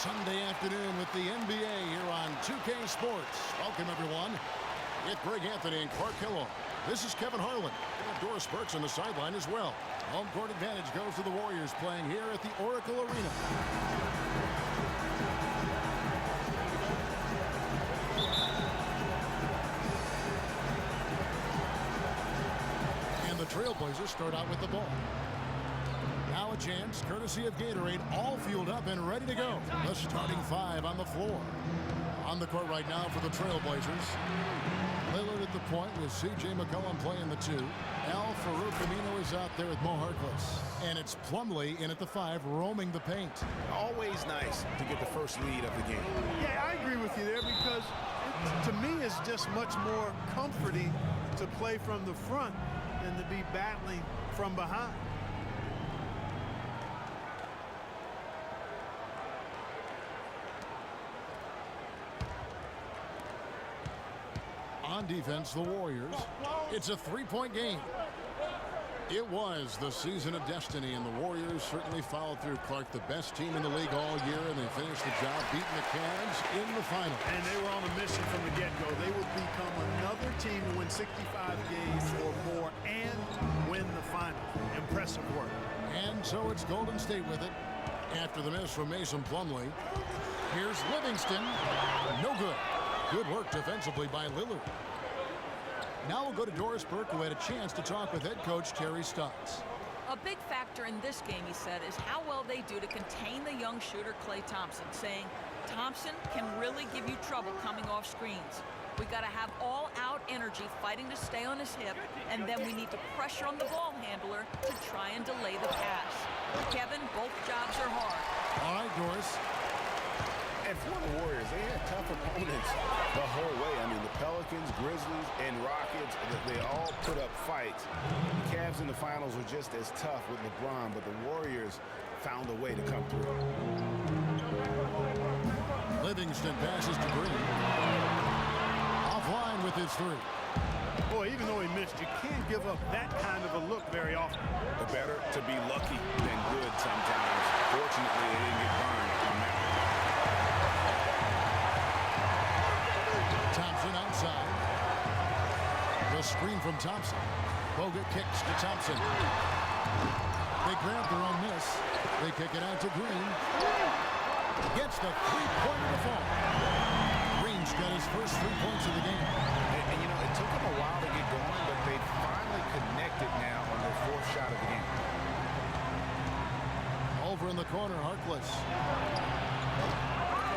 Sunday afternoon with the NBA here on 2K Sports. Welcome, everyone. It's Greg Anthony and Clark Kellogg. This is Kevin Harlan. We have Doris Burks on the sideline as well. Home court advantage goes to the Warriors playing here at the Oracle Arena. And the Trailblazers start out with the ball. Now a chance, courtesy of Gatorade, all fueled up and ready to go. The starting five on the floor. On the court right now for the Trailblazers. Lillard at the point with C.J. McCollum playing the two. Al-farouq is out there with Mo Harkless. And it's Plumlee in at the five, roaming the paint. Always nice to get the first lead of the game. Yeah, I agree with you there because to me it's just much more comforting to play from the front than to be battling from behind. On defense, the Warriors. It's a three-point game. It was the season of destiny, and the Warriors certainly followed through. Clark, the best team in the league all year, and they finished the job beating the Cavs in the finals. And they were on a mission from the get-go. They would become another team to win 65 games or more and win the final. Impressive work. And so it's Golden State with it. After the miss from Mason Plumlee. Here's Livingston. No good. Good work defensively by Lillard. Now we'll go to Doris Burke, who had a chance to talk with head coach Terry Stotts. A big factor in this game, he said, is how well they do to contain the young shooter Klay Thompson, saying Thompson can really give you trouble coming off screens. We got to have all-out energy fighting to stay on his hip, and then we need to pressure on the ball handler to try and delay the pass. Kevin, both jobs are hard. All right, Doris. And for the Warriors, they had tough opponents the whole way. I mean, the Pelicans, Grizzlies, and Rockets, they all put up fights. The Cavs in the finals were just as tough with LeBron, but the Warriors found a way to come through. Livingston passes to Green. Offline with his three. Boy, even though he missed, you can't give up that kind of a look very often. But better to be lucky than good sometimes. Fortunately, they didn't get burned on that. Thompson outside. The screen from Thompson. Bogut kicks to Thompson. They grab their own miss. They kick it out to Green. Gets the three-pointer to fall. Green's got his first 3 points of the game. And you know, it took them a while to get going, but they finally connected now on their fourth shot of the game. Over in the corner, Harkless.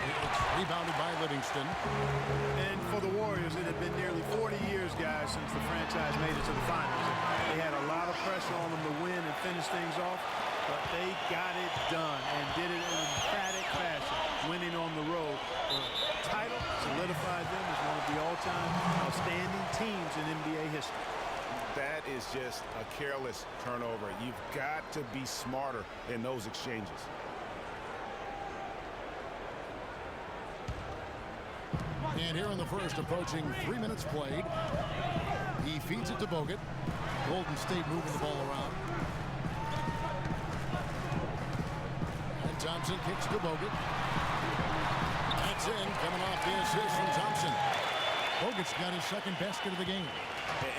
It's rebounded by Livingston. And for the Warriors, it had been nearly 40 years, guys, since the franchise made it to the finals. They had a lot of pressure on them to win and finish things off, but they got it done and did it in an emphatic fashion, winning on the road. The title solidified them as one of the all-time outstanding teams in NBA history. That is just a careless turnover. You've got to be smarter in those exchanges. And here in the first, approaching 3 minutes played. He feeds it to Bogut. Golden State moving the ball around. And Thompson kicks to Bogut. That's in, coming off the assist from Thompson. Bogut's got his second basket of the game.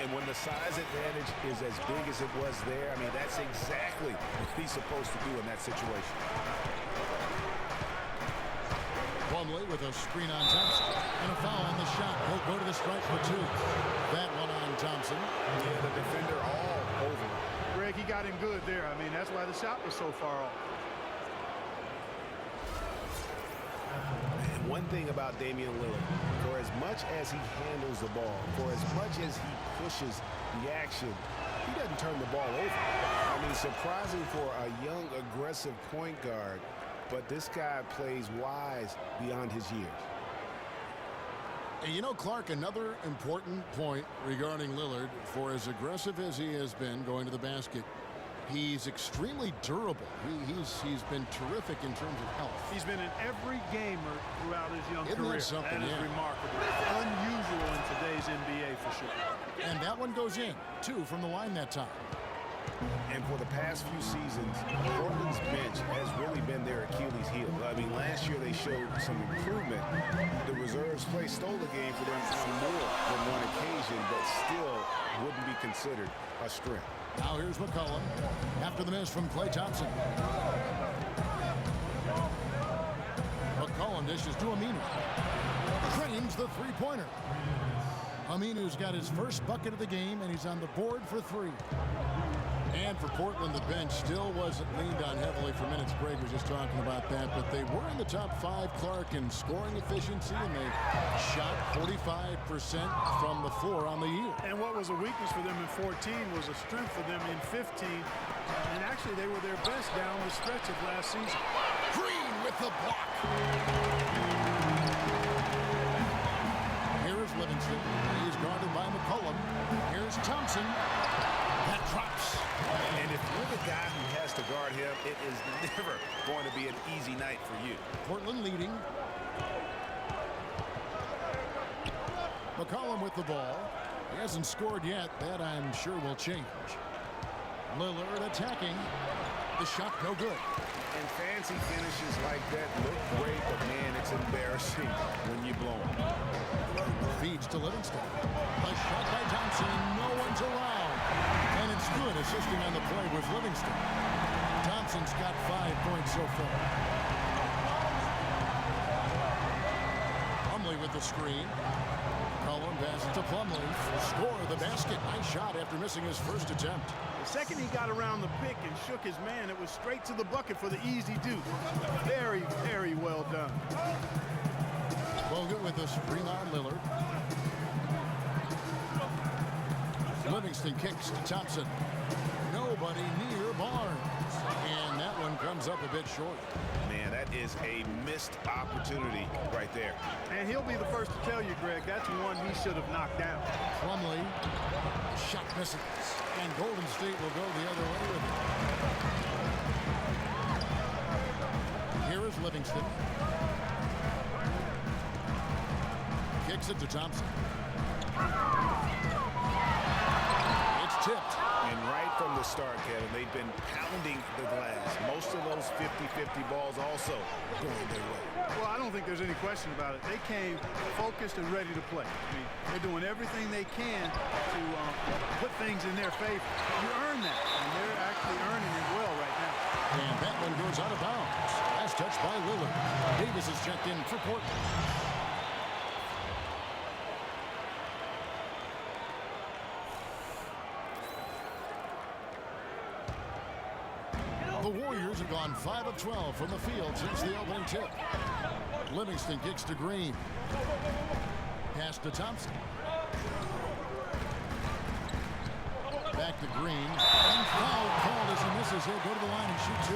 And when the size advantage is as big as it was there, I mean, that's exactly what he's supposed to do in that situation. Plumlee with a screen on Thompson. And a foul on the shot. He'll go to the strike for two. That one on Thompson. Yeah, the defender all over. Greg, he got him good there. I mean, that's why the shot was so far off. And one thing about Damian Lillard, for as much as he handles the ball, for as much as he pushes the action, he doesn't turn the ball over. I mean, surprising for a young, aggressive point guard, but this guy plays wise beyond his years. And you know, Clark, another important point regarding Lillard, for as aggressive as he has been going to the basket, he's extremely durable. He's been terrific in terms of health. He's been in every gamer throughout his young career. That is remarkable. Unusual in today's NBA for sure. And that one goes in. 2 from the line that time. And for the past few seasons, Portland's bench has really been their Achilles heel. I mean, last year they showed some improvement. The reserves play stole the game for them on more than one occasion, but still wouldn't be considered a strength. Now here's McCollum after the miss from Klay Thompson. McCollum dishes to Aminu. Drains the three-pointer. Aminu's got his first bucket of the game, and he's on the board for 3. And for Portland, the bench still wasn't leaned on heavily for minutes. Greg was just talking about that, but they were in the top 5, Clark, in scoring efficiency, and they shot 45% from the floor on the year. And what was a weakness for them in 14 was a strength for them in 15. And actually, they were their best down the stretch of last season. Green with the block. Here is Livingston. He's guarded by McCollum. Here's Thompson. That drops. And if you're the guy who has to guard him, it is never going to be an easy night for you. Portland leading. McCollum with the ball. He hasn't scored yet. That, I'm sure, will change. Lillard attacking. The shot no good. And fancy finishes like that look great, but man, it's embarrassing when you blow them. Feeds to Livingston. A shot by Thompson. No one's around. And it's good, assisting on the play with Livingston. Thompson's got 5 points so far. Plumlee with the screen. Cullen passes to Plumlee. Score the basket. Nice shot after missing his first attempt. The second he got around the pick and shook his man, it was straight to the bucket for the easy deuce. Very, very well done. Bogut with the screen on Lillard. Livingston kicks to Thompson. Nobody near Barnes. And that one comes up a bit short. Man, that is a missed opportunity right there. And he'll be the first to tell you, Greg, that's one he should have knocked down. Plumlee. Shot misses. And Golden State will go the other way with it. Here is Livingston. Kicks it to Thompson. It's tipped. And right from the start, Kevin, they've been pounding the glass. Most of those 50-50 balls also going their way. Well, I don't think there's any question about it. They came focused and ready to play. I mean, they're doing everything they can to put things in their favor. You earn that, and they're actually earning it well right now. And that one goes out of bounds. Last touch by Lillard. Davis is checked in for Portland. The Warriors have gone 5 of 12 from the field since the opening tip. Livingston kicks to Green. Pass to Thompson. Back to Green. And foul called as he misses. He'll go to the line and shoot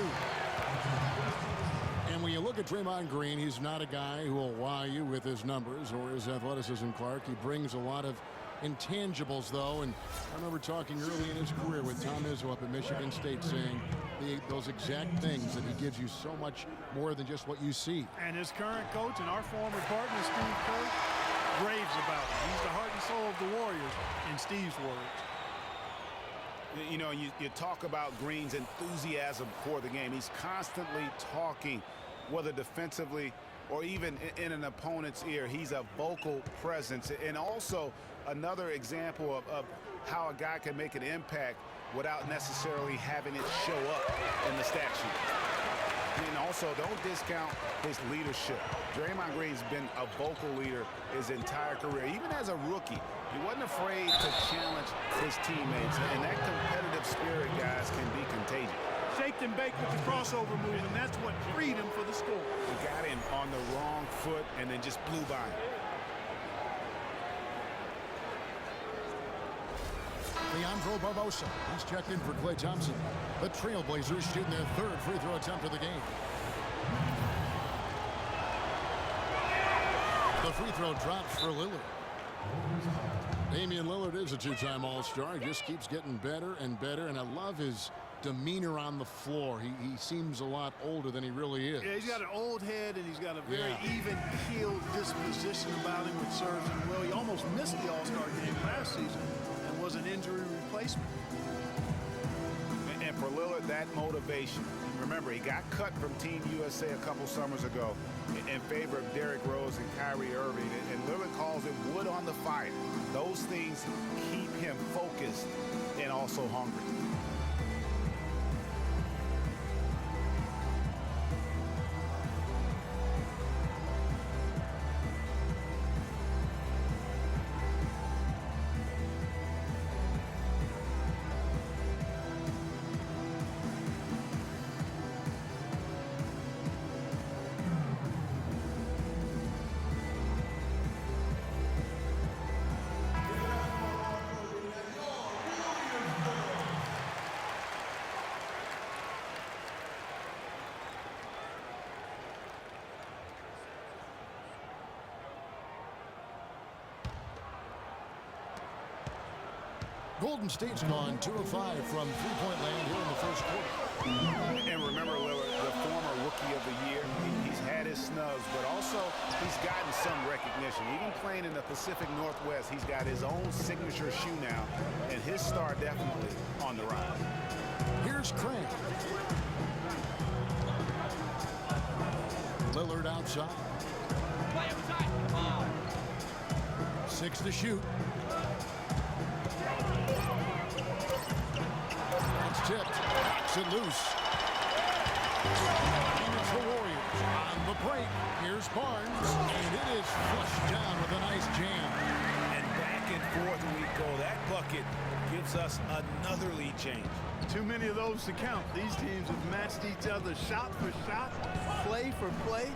2. And when you look at Draymond Green, he's not a guy who will wow you with his numbers or his athleticism, Clark. He brings a lot of intangibles, though, and I remember talking early in his career with Tom Izzo up at Michigan State saying those exact things, that he gives you so much more than just what you see. And his current coach and our former partner, Steve Kerr, raves about him. He's the heart and soul of the Warriors, in Steve's words. You know, you talk about Green's enthusiasm for the game. He's constantly talking, whether defensively or even in an opponent's ear. He's a vocal presence. And also another example of how a guy can make an impact without necessarily having it show up in the stat sheet. And also, don't discount his leadership. Draymond Green's been a vocal leader his entire career. Even as a rookie, he wasn't afraid to challenge his teammates. And that competitive spirit, guys, can be contagious. Shaped and baked with the crossover move, and that's what freed him for the score. He got him on the wrong foot and then just blew by him. Leandro Barbosa. He's checked in for Klay Thompson. The Trailblazers shooting their 3rd free throw attempt of the game. The free throw drops for Lillard. Damian Lillard is a 2-time All-Star. He just keeps getting better and better, and I love his demeanor on the floor. He seems a lot older than he really is. Yeah, he's got an old head, and he's got a very even-keeled disposition about him, which serves him well. He almost missed the All-Star game last season and was an injury replacement. And for Lillard, that motivation. Remember, he got cut from Team USA a couple summers ago in favor of Derrick Rose and Kyrie Irving. And Lillard calls it wood on the fire. Those things keep him focused and also hungry. Golden State's gone 2 of 5 from three-point land here in the first quarter. And remember, Lillard, the former Rookie of the Year, he's had his snubs, but also he's gotten some recognition. Even playing in the Pacific Northwest, he's got his own signature shoe now, and his star definitely on the rise. Here's Craig. Lillard outside. 6 to shoot. It's tipped. Knocks it loose. And it's the Warriors on the break. Here's Barnes. And it is flushed down with a nice jam. And back and forth we go. That bucket gives us another lead change. Too many of those to count. These teams have matched each other shot for shot, play for play.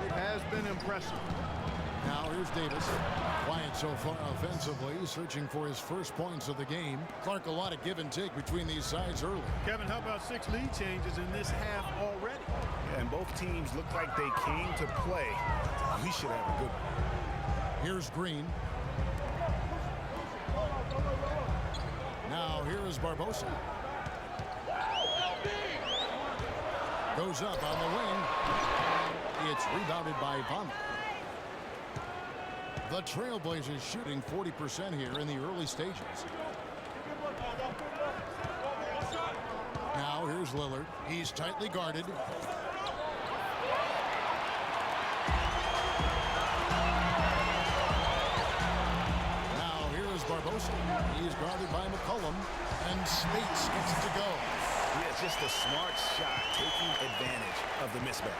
It has been impressive. Now here's Davis. Quiet so far offensively, searching for his first points of the game. Clark, a lot of give and take between these sides early. Kevin, how about 6 lead changes in this half already? And both teams look like they came to play. We should have a good one. Here's Green. Now here is Barbosa. Goes up on the wing. It's rebounded by Von. The Trailblazers shooting 40% here in the early stages. Now here's Lillard. He's tightly guarded. Now here is Barbosa. He's guarded by McCollum. And Spates gets it to go. Yeah, just a smart shot, taking advantage of the mismatch.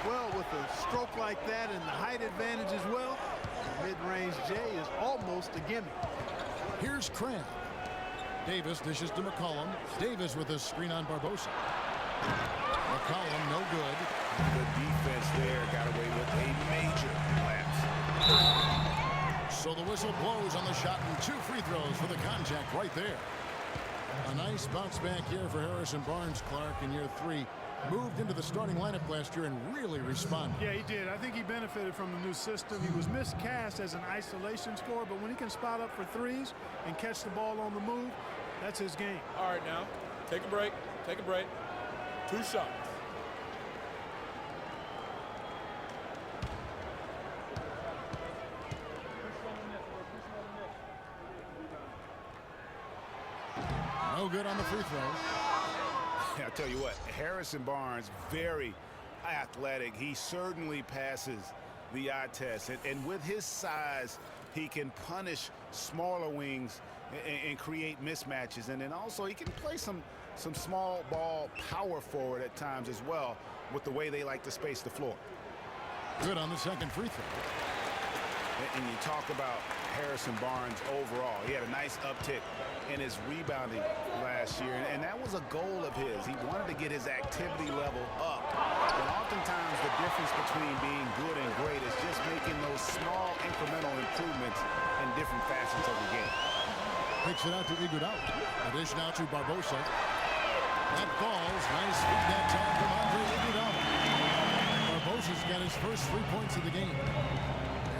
Well, with a stroke like that and the height advantage as well, mid-range J is almost a gimme. Here's Cram. Davis dishes to McCollum. Davis with a screen on Barbosa. McCollum no good. Good defense there, got away with a major lapse. So the whistle blows on the shot and 2 free throws for the contact right there. A nice bounce back here for Harrison Barnes, Clark, in year 3. Moved into the starting lineup last year and really responded. Yeah, he did. I think he benefited from the new system. He was miscast as an isolation scorer, but when he can spot up for threes and catch the ball on the move, that's his game. All right, now, take a break. Take a break. 2 shots. No good on the free throw. I'll tell you what, Harrison Barnes, very athletic. He certainly passes the eye test. And with his size, he can punish smaller wings and create mismatches. And then also he can play some small ball power forward at times as well with the way they like to space the floor. Good on the second free throw. And you talk about Harrison Barnes overall. He had a nice uptick in his rebounding last year, and that was a goal of his. He wanted to get his activity level up. And oftentimes the difference between being good and great is just making those small incremental improvements in different facets of the game. Picks it out to Iguodala. A dish now to Barbosa. That falls. Nice feed that time from Andre Iguodala. Barbosa's got his first 3 points of the game.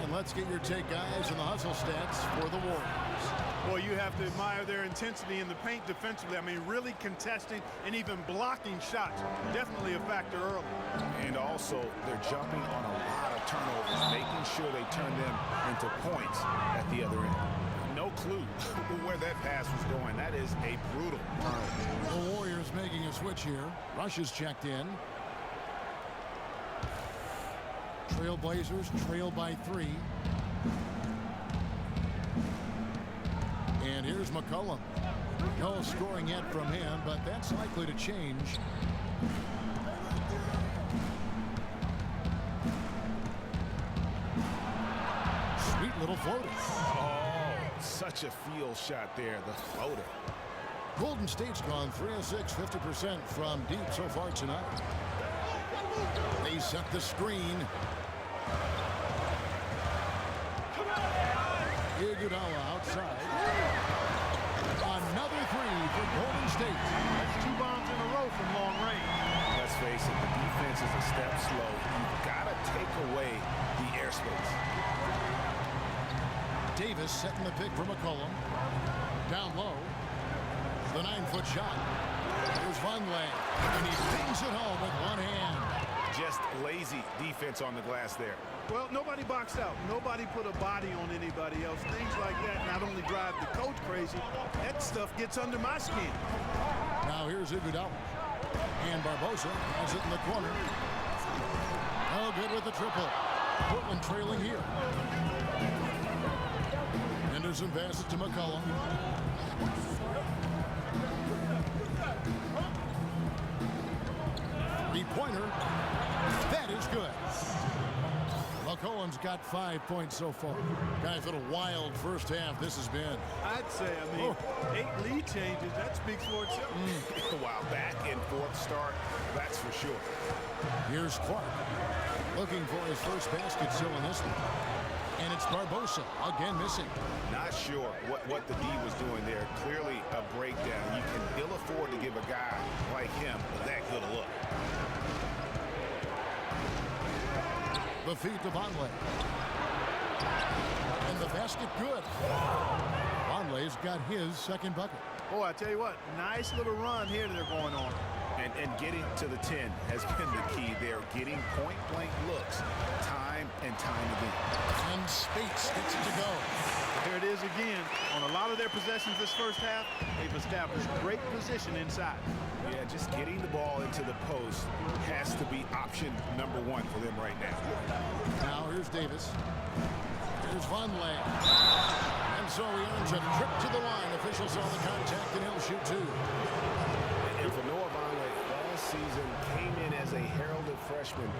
And let's get your take, guys, on the hustle stats for the Warriors. Well, you have to admire their intensity in the paint defensively. I mean, really contesting and even blocking shots. Definitely a factor early. And also, they're jumping on a lot of turnovers, making sure they turn them into points at the other end. No clue where that pass was going. That is a brutal turn. The Warriors making a switch here. Rush is checked in. Trailblazers trail by 3. And here's McCollum. No scoring yet from him, but that's likely to change. Sweet little floater. Oh, such a field shot there, the floater. Golden State's gone 3 of 6, 50% from deep so far tonight. They set the screen. Iguodala outside. Another 3 for Golden State. That's 2 bombs in a row from long range. Let's face it, the defense is a step slow. You've got to take away the airspace. Davis setting the pick for McCollum. Down low. The 9-foot shot. Here's Vonleh. And he pings it home with one hand. Just lazy defense on the glass there. Well, nobody boxed out. Nobody put a body on anybody else. Things like that not only drive the coach crazy, that stuff gets under my skin. Now here's Iguodala. And Barbosa has it in the corner. Oh, good with the triple. Portland trailing here. Henderson passes to McCollum. Three-pointer. That is good. McCollum's got 5 points so far. Guys, what a wild first half this has been. I'd say, 8 lead changes, that speaks for itself. Wow, back and forth start, that's for sure. Here's Clark. Looking for his first basket still in this one. And it's Barbosa, again missing. Not sure what the D was doing there. Clearly a breakdown. You can ill afford to give a guy like him that good a look. The feed to Vonleh. And the basket good. Vonleh's got his second bucket. Boy, I tell you what, nice little run here that they're going on. And getting to the 10 has been the key. They're getting point-blank looks time and time again. And Spates gets it to go. There it is again. On a lot of their possessions this first half, they've established great position inside. Yeah, just getting the ball into the post has to be option number 1 for them right now. Now here's Davis. Here's Vonleh. And so he earns a trip to the line. Officials saw the contact, and he'll shoot 2. And for Noah Vonleh, last season came in as a heralded freshman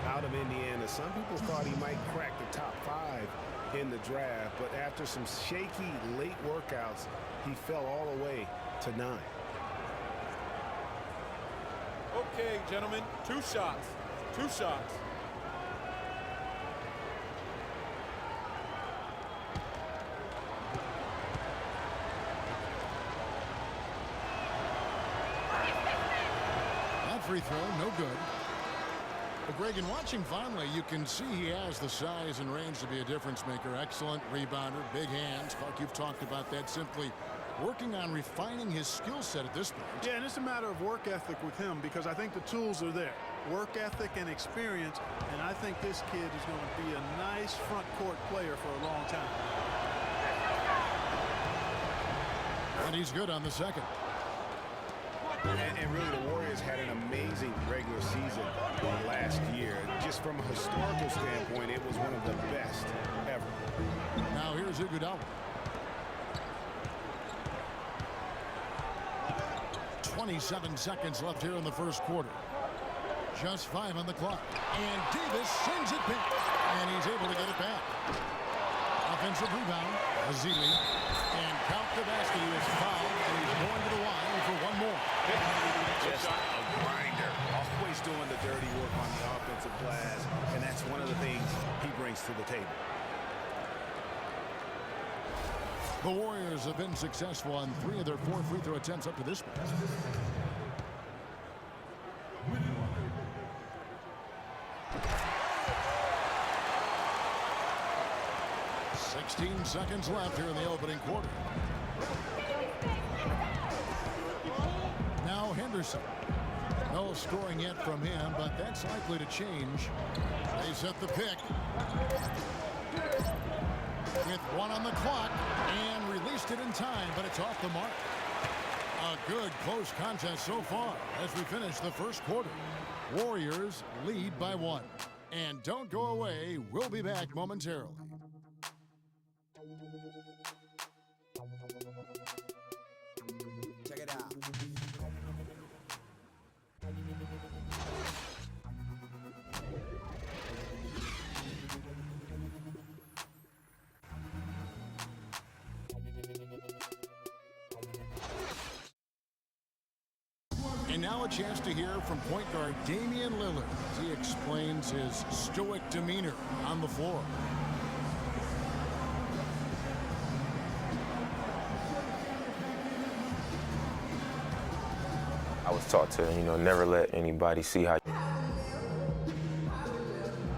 out of Indiana. Some people thought he might crack the top 5 in the draft, but after some shaky late workouts, he fell all the way to 9. Okay, gentlemen, 2 shots. 2 shots. That free throw, no good. But Greg, in watching Vonleh, you can see he has the size and range to be a difference maker. Excellent rebounder, big hands. Clark, you've talked about that, simply working on refining his skill set at this point. Yeah, and it's a matter of work ethic with him because I think the tools are there. Work ethic and experience, and I think this kid is going to be a nice front court player for a long time. And he's good on the second. And really, the Warriors had an amazing regular season last year. Just from a historical standpoint, it was one of the best ever. Now here's Iguodala. 27 seconds left here in the first quarter. Just 5 on the clock. And Davis sends it back. And he's able to get it back. Offensive rebound. Azili. And count the basket. He was fouled. And he's going to the line for one more. Just a grinder. Always doing the dirty work on the offensive glass. And that's one of the things he brings to the table. The Warriors have been successful on 3 of their 4 free throw attempts up to this point. Seconds left here in the opening quarter. Now Henderson. No scoring yet from him, but that's likely to change. They set the pick. with 1 on the clock and released it in time, but it's off the mark. A good close contest so far as we finish the first quarter. Warriors lead by 1. And don't go away. We'll be back momentarily. Check it out. And now a chance to hear from point guard Damian Lillard as he explains his stoic demeanor on the floor. I was taught to, never let anybody see how.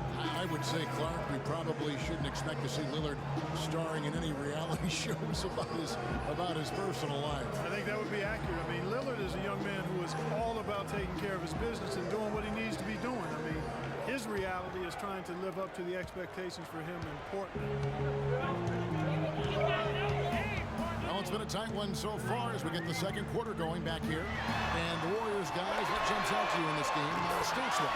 I would say, Clark, we probably shouldn't expect to see Lillard starring in any reality shows about his personal life. I think that would be accurate. I mean, Lillard is a young man who is all about taking care of his business and doing what he needs to be doing. I mean, his reality is trying to live up to the expectations for him in Portland. Well, it's been a tight one so far as we get the second quarter going back here. And the Warriors, guys, what jumps out to you in this game? Stateswide.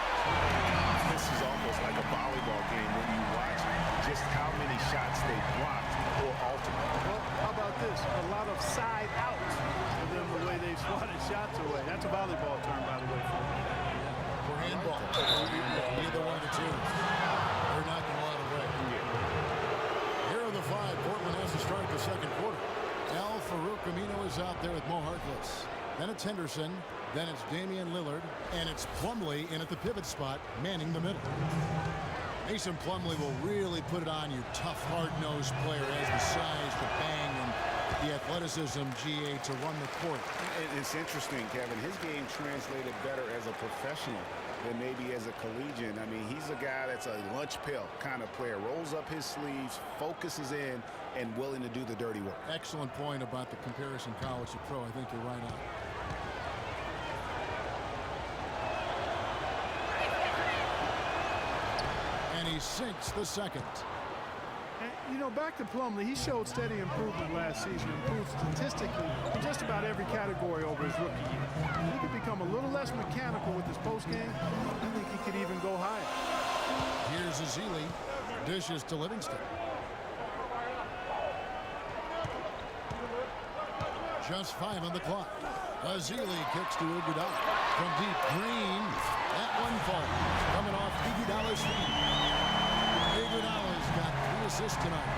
This is almost like a volleyball game when you watch just how many shots they blocked or altered. Well, how about this? A lot of side out for them, the way they swatted shots away. That's a volleyball term, by the way. For handball. Either one of the two. They're knocking a lot away. Here are the 5. Portland has to start the second quarter. Al-Farouq is out there with Mo Harkless. Then it's Henderson. Then it's Damian Lillard. And it's Plumlee in at the pivot spot, manning the middle. Mason Plumlee will really put it on you. Tough, hard-nosed player. Has the size, the bang, and the athleticism, GA, to run the court. It's interesting, Kevin. His game translated better as a professional than maybe as a collegiate. I mean, he's a guy that's a lunch pill kind of player. Rolls up his sleeves, focuses in, and willing to do the dirty work. Excellent point about the comparison college to pro. I think you're right on. And he sinks the second. And, back to Plumlee, he showed steady improvement last season, improved statistically in just about every category over his rookie year. He could become a little less mechanical with his postgame. I think he could even go higher. Here's Azili. Dishes to Livingston. Just 5 on the clock. Azili kicks to Iguodala. From deep, Green. That one falls. Coming off Iguodala's feet. Iguodala's got 3 assists tonight.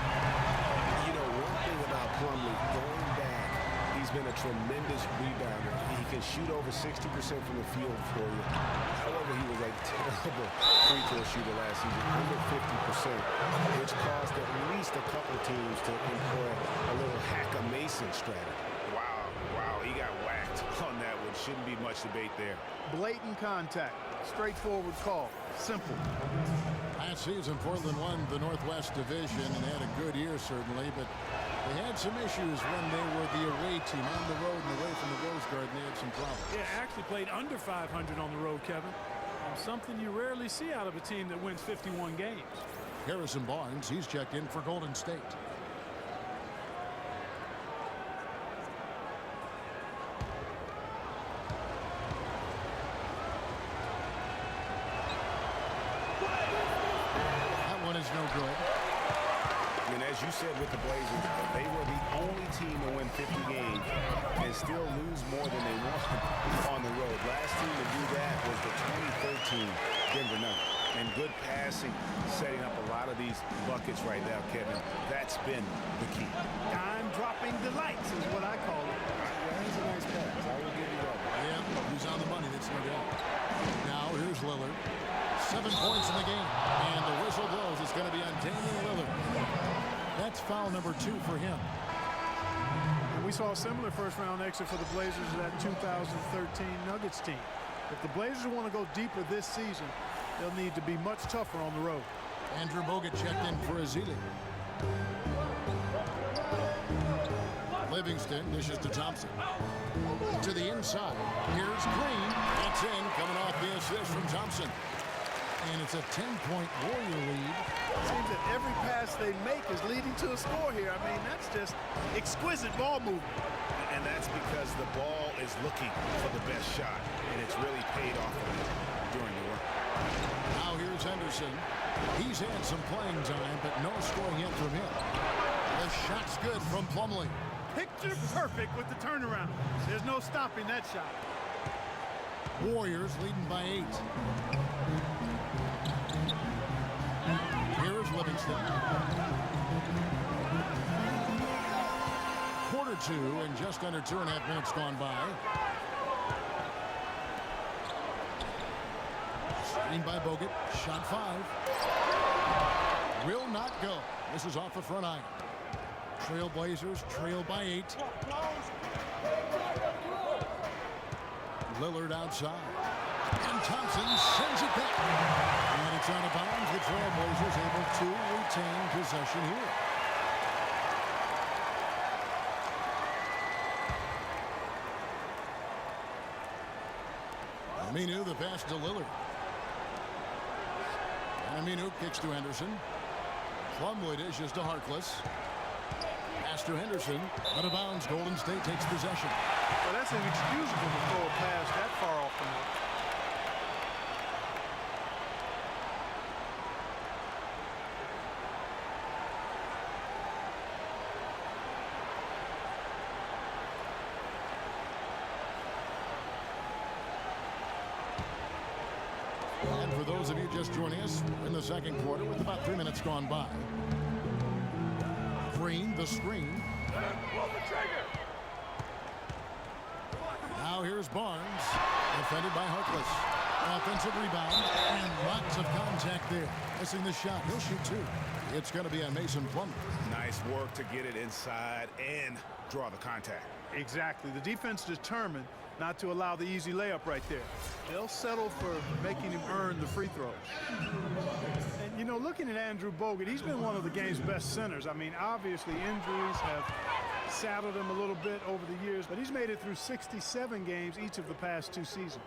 One thing about Plumlee, going back, he's been a tremendous rebounder. He can shoot over 60% from the field for you. However, he was a terrible free throw shooter last season, under 50%, which caused at least a couple teams to employ a little hack-a-Mason strategy. Wow, he got whacked on that one. Shouldn't be much debate there. Blatant contact, straightforward call, simple. Last season, Portland won the Northwest Division and had a good year, certainly, but they had some issues when they were the away team on the road and away from the Rose Garden. They had some problems. Yeah, actually played under 500 on the road, Kevin. Something you rarely see out of a team that wins 51 games. Harrison Barnes, he's checked in for Golden State. No good. And as you said with the Blazers, they were the only team to win 50 games and still lose more than they won on the road. Last team to do that was the 2013 Denver Nuggets. And good passing, setting up a lot of these buckets right now, Kevin. That's been the key. Dime-dropping delights is what I call it. That's a nice pass. I will give you that. Yeah, he's on the money. That's no doubt. Now, here's Lillard. 7 points in the game, and the whistle blows. It's going to be on Damian Lillard. That's foul number 2 for him. And we saw a similar first-round exit for the Blazers of that 2013 Nuggets team. If the Blazers want to go deeper this season, they'll need to be much tougher on the road. Andrew Bogut checked in for Azili. Livingston dishes to Thompson. To the inside. Here's Green. That's in, coming off the assist from Thompson. And it's a 10-point Warrior lead. It seems that every pass they make is leading to a score here. I mean, that's just exquisite ball movement. And that's because the ball is looking for the best shot, and it's really paid off during the run. Now here's Henderson. He's had some playing time, but no scoring yet from him. The shot's good from Plumlee. Picture perfect with the turnaround. There's no stopping that shot. Warriors leading by 8. Here's Livingston. Quarter 2 and just under 2.5 minutes gone by. Screen by Bogut. Shot 5. Will not go. This is off the front iron. Trailblazers trail by 8. Lillard outside. And Thompson sends it back. And it's out of bounds. The Trailblazers able to retain possession here. Aminu, the pass to Lillard. And Aminu kicks to Henderson. Plumlee dishes to Harkless. Pass to Henderson. Out of bounds. Golden State takes possession. Well, that's inexcusable to throw a pass that far off the mark. And for those of you just joining us, we're in the second quarter with about 3 minutes gone by. Green, the screen. Now here's Barnes, defended by Harkless. Offensive rebound, and lots of contact there. Missing the shot. He'll shoot 2. It's going to be on Mason Plumlee. Nice work to get it inside and draw the contact. Exactly. The defense determined not to allow the easy layup right there. They'll settle for making him earn the free throws. And, you know, looking at Andrew Bogut, he's been one of the game's best centers. I mean, obviously injuries have saddled him a little bit over the years, but he's made it through 67 games each of the past 2 seasons.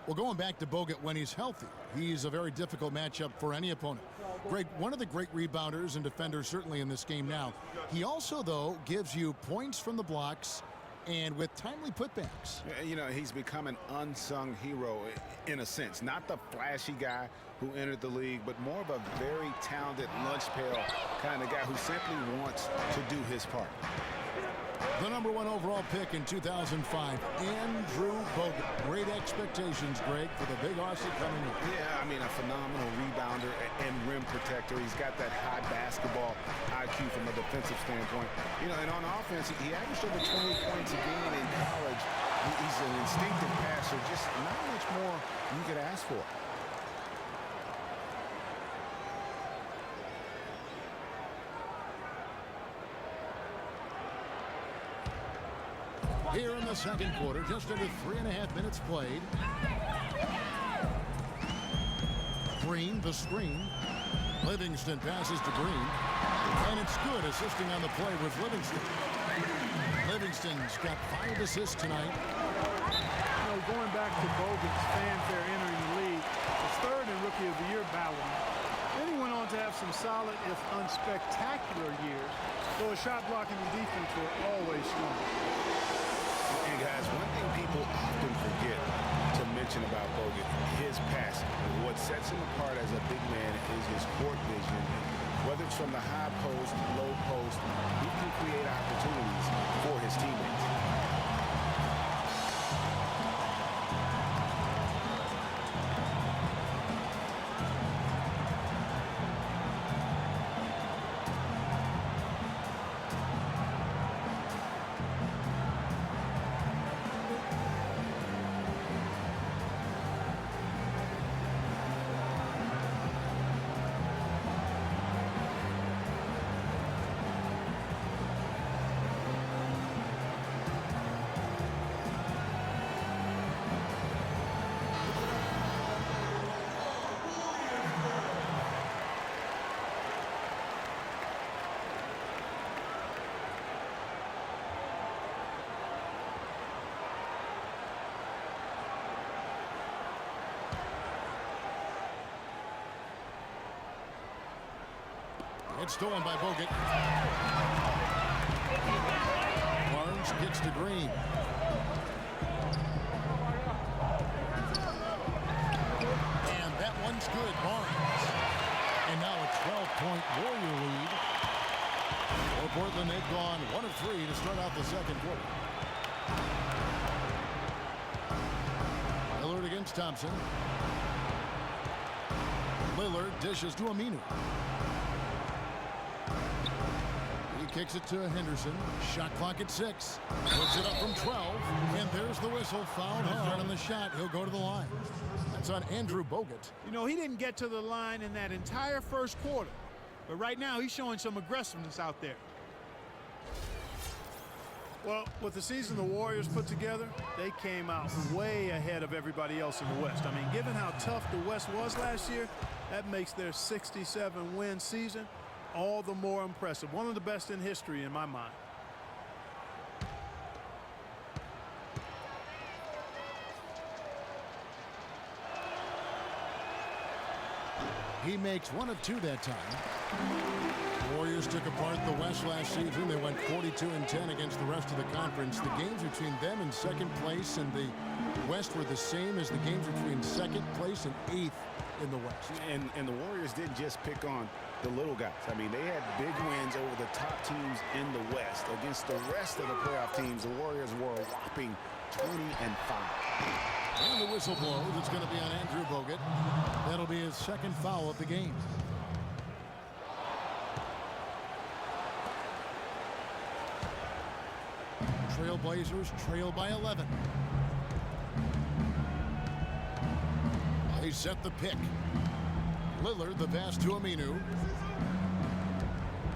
Well, going back to Bogut when he's healthy, he's a very difficult matchup for any opponent. Greg, one of the great rebounders and defenders certainly in this game now. He also, though, gives you points from the blocks and with timely putbacks. You know, he's become an unsung hero in a sense. Not the flashy guy who entered the league, but more of a very talented lunch pail kind of guy who simply wants to do his part. The number 1 overall pick in 2005, Andrew Bogut. Great expectations, Greg, for the big Aussie coming in. Yeah, I mean, a phenomenal rebounder and rim protector. He's got that high basketball IQ from a defensive standpoint. You know, and on offense, he averaged over 20 points a game in college. He's an instinctive passer, just not much more you could ask for. Here in the second quarter, just under 3.5 minutes played. Green, the screen. Livingston passes to Green. And it's good, assisting on the play with Livingston. Livingston's got 5 assists tonight. You know, going back to Bogut's fanfare entering the league, his 3rd in Rookie of the Year ballot. Then he went on to have some solid, if unspectacular, years, though his shot blocking and defense were always strong. And guys, one thing people often forget to mention about Bogut, his passing. What sets him apart as a big man is his court vision. Whether it's from the high post, low post, he can create opportunities for his teammates. It's stolen by Bogut. Barnes gets to Green. And that one's good, Barnes. And now a 12-point Warrior lead. For Portland, they've gone 1 of 3 to start out the second quarter. Lillard against Thompson. Lillard dishes to Aminu. He kicks it to Henderson. Shot clock at 6. Puts it up from 12. And there's the whistle. Fouled hard on the shot. He'll go to the line. That's on Andrew Bogut. You know, he didn't get to the line in that entire first quarter. But right now, he's showing some aggressiveness out there. Well, with the season the Warriors put together, they came out way ahead of everybody else in the West. I mean, given how tough the West was last year, that makes their 67-win season all the more impressive. One of the best in history in my mind. He makes 1 of 2 that time. Warriors took apart the West last season. They went 42-10 against the rest of the conference. The games between them and second place and the West were the same as the games between second place and 8th in the West. And the Warriors didn't just pick on the little guys. I mean, they had big wins over the top teams in the West. Against the rest of the playoff teams, the Warriors were a whopping 20-5. And the whistle blows. It's going to be on Andrew Bogut. That'll be his second foul of the game. Trailblazers trail by 11. They set the pick. Lillard the pass to Aminu.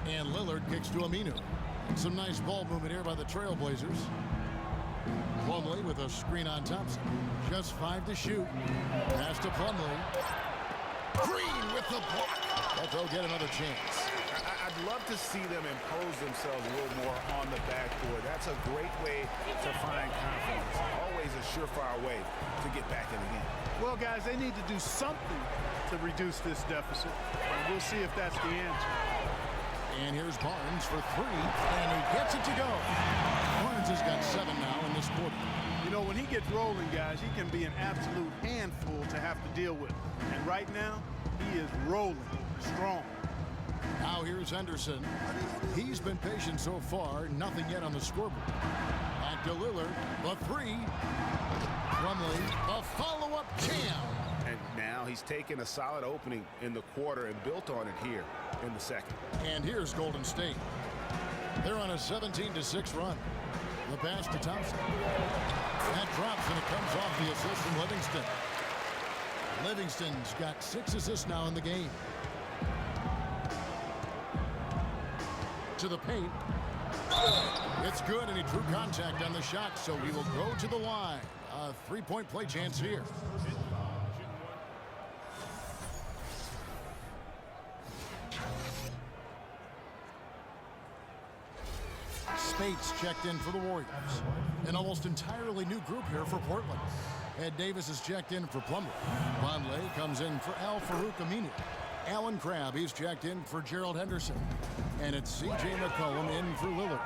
And Lillard kicks to Aminu. Some nice ball movement here by the Trailblazers. Plumlee with a screen on Thompson. Just 5 to shoot. Pass to Plumlee. Green with the block. But they'll get another chance. I'd love to see them impose themselves a little more on the backboard. That's a great way to find confidence. Always a surefire way to get back in the game. Well, guys, they need to do something to reduce this deficit. And we'll see if that's the answer. And here's Barnes for 3, and he gets it to go. Barnes has got 7 now in this quarter. You know, when he gets rolling, guys, he can be an absolute handful to have to deal with. And right now, he is rolling strong. Now here's Henderson. He's been patient so far. Nothing yet on the scoreboard. Back to Lillard. The 3. Plumlee. The follow-up jam. And now he's taken a solid opening in the quarter and built on it here in the second. And here's Golden State. They're on a 17-6 run. The pass to Thompson. That drops, and it comes off the assist from Livingston. Livingston's got 6 assists now in the game. To the paint. It's good, and he drew contact on the shot, so he will go to the line. A 3-point play chance here. Spates checked in for the Warriors. An almost entirely new group here for Portland. Ed Davis is checked in for Plumlee. Vonleh comes in for al-Farouq Aminu. Alan Crabb, he's checked in for Gerald Henderson. And it's C.J. McCollum in for Lillard.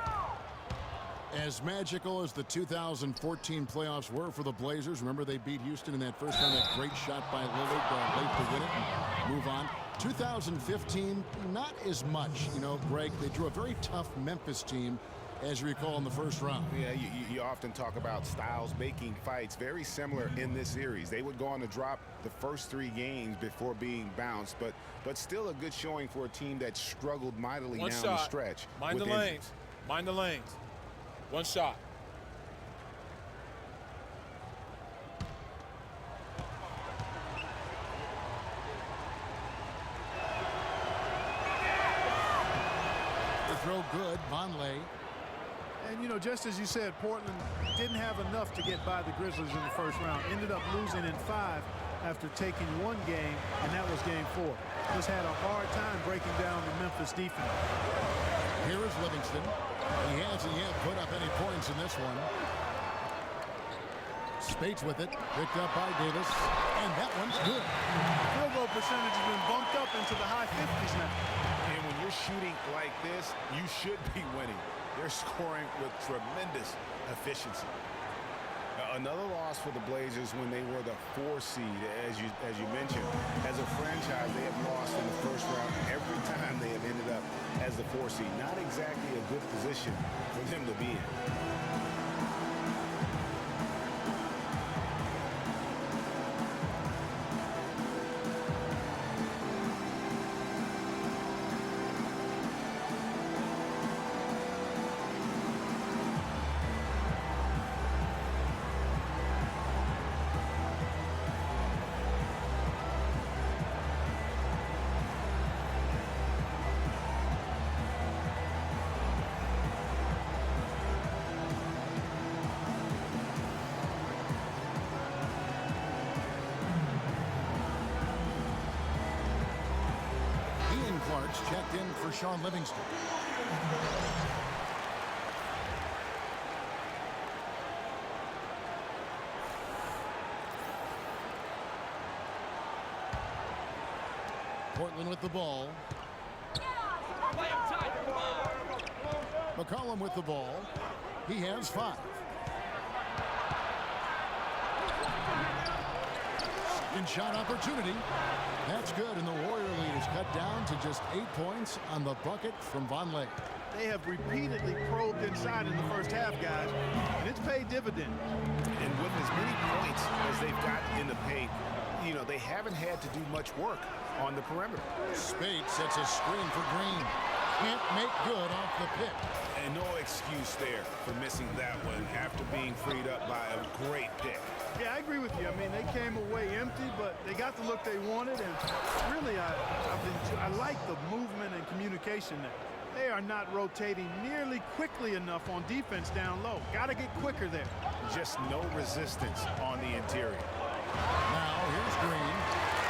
As magical as the 2014 playoffs were for the Blazers, remember they beat Houston in that first round, that great shot by Lillard late to win it and move on. 2015, not as much. You know, Greg, they drew a very tough Memphis team, as you recall, in the first round. Yeah, you often talk about styles making fights. Very similar in this series. They would go on to drop the first 3 games before being bounced, but still a good showing for a team that struggled mightily down the stretch. Mind the lanes. Mind the lanes. 1 shot. The throw good, Vonleh. And, you know, just as you said, Portland didn't have enough to get by the Grizzlies in the first round. Ended up losing in 5 after taking 1 game, and that was game 4. Just had a hard time breaking down the Memphis defense. Here is Livingston. He hasn't yet put up any points in this one. Spates with it. Picked up by Davis. And that one's good. Field goal percentage has been bumped up into the high 50s now. And when you're shooting like this, you should be winning. They're scoring with tremendous efficiency. Another loss for the Blazers when they were the 4 seed, as you mentioned. As a franchise, they have lost in the first round every time they have ended up as the 4 seed. Not exactly a good position for them to be in. Checked in for Sean Livingston. Portland with the ball. McCollum with the ball. He has 5. Second shot opportunity. That's good, and the Warrior lead is cut down to just 8 points on the bucket from Vonleh. They have repeatedly probed inside in the first half, guys, and it's paid dividends. And with as many points as they've got in the paint, you know, they haven't had to do much work on the perimeter. Spade sets a screen for Green. Can't make good off the pick. And no excuse there for missing that one after being freed up by a great pick. Yeah, I agree with you. I mean, they came away empty, but they got the look they wanted, and really, I like the movement and communication there. They are not rotating nearly quickly enough on defense down low. Got to get quicker there. Just no resistance on the interior. Now, here's Green.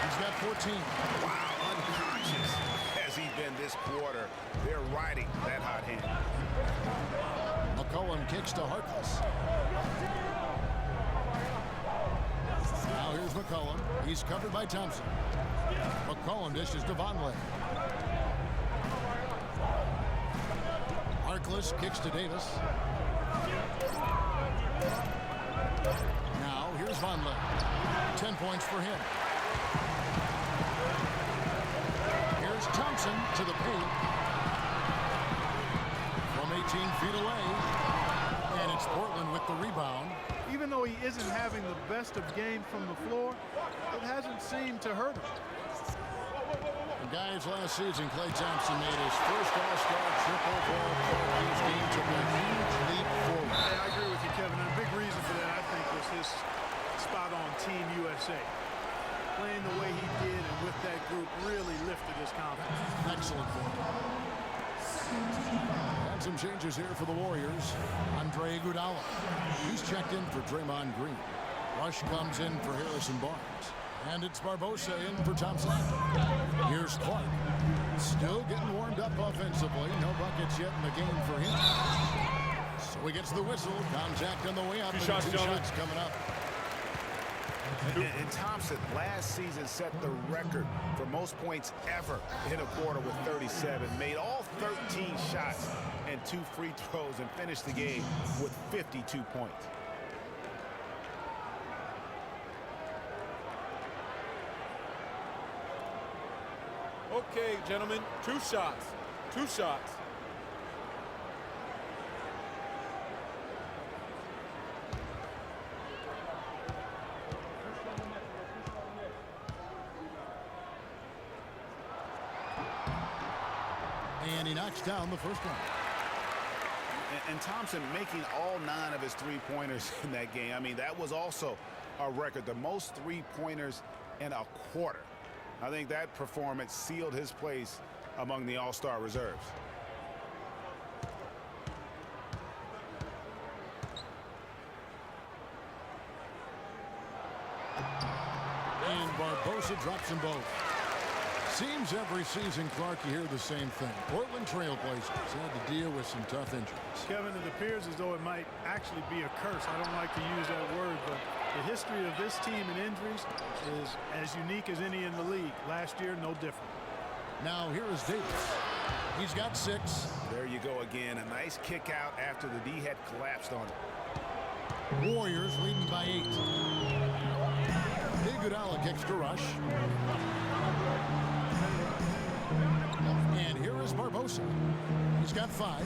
He's got 14. Wow, unconscious has he been this quarter. They're riding that hot hand. McCollum kicks to Harkless. Now here's McCollum. He's covered by Thompson. McCollum dishes to Vonleh. Harkless kicks to Davis. Now here's Vonleh. 10 points for him. Here's Thompson to the paint. From 18 feet away. And it's Portland with the rebound. Even though he isn't having the best of games from the floor, it hasn't seemed to hurt him. And guys, last season, Klay Thompson made his first All-Star triple-double. His game took a huge leap forward. Yeah, I agree with you, Kevin. And a big reason for that, I think, was his spot on Team USA. Playing the way he did and with that group really lifted his confidence. Excellent for him. And some changes here for the Warriors. Andre Iguodala. He's checked in for Draymond Green. Rush comes in for Harrison Barnes. And it's Barbosa in for Thompson. Here's Clark. Still getting warmed up offensively. No buckets yet in the game for him. So he gets the whistle. Contact on the way up. Two and shots, two shots coming up. And Thompson last season set the record for most points ever in a quarter with 37. Made all 13 shots and 2 free throws and finished the game with 52 points. Okay, gentlemen, 2 shots. 2 shots. And he knocks down the first one. And Thompson making all 9 of his 3-pointers in that game. I mean, that was also a record, the most 3-pointers in a quarter. I think that performance sealed his place among the All-Star reserves. And Barbosa drops them both. Seems every season, Clark, you hear the same thing. Portland Trailblazers had to deal with some tough injuries. Kevin, it appears as though it might actually be a curse. I don't like to use that word, but the history of this team and injuries is as unique as any in the league. Last year, no different. Now here is Davis. He's got 6. There you go again. A nice kick out after the D had collapsed on it. Warriors leading by 8. Iguodala kicks to Rush. And here is Barbosa. He's got 5.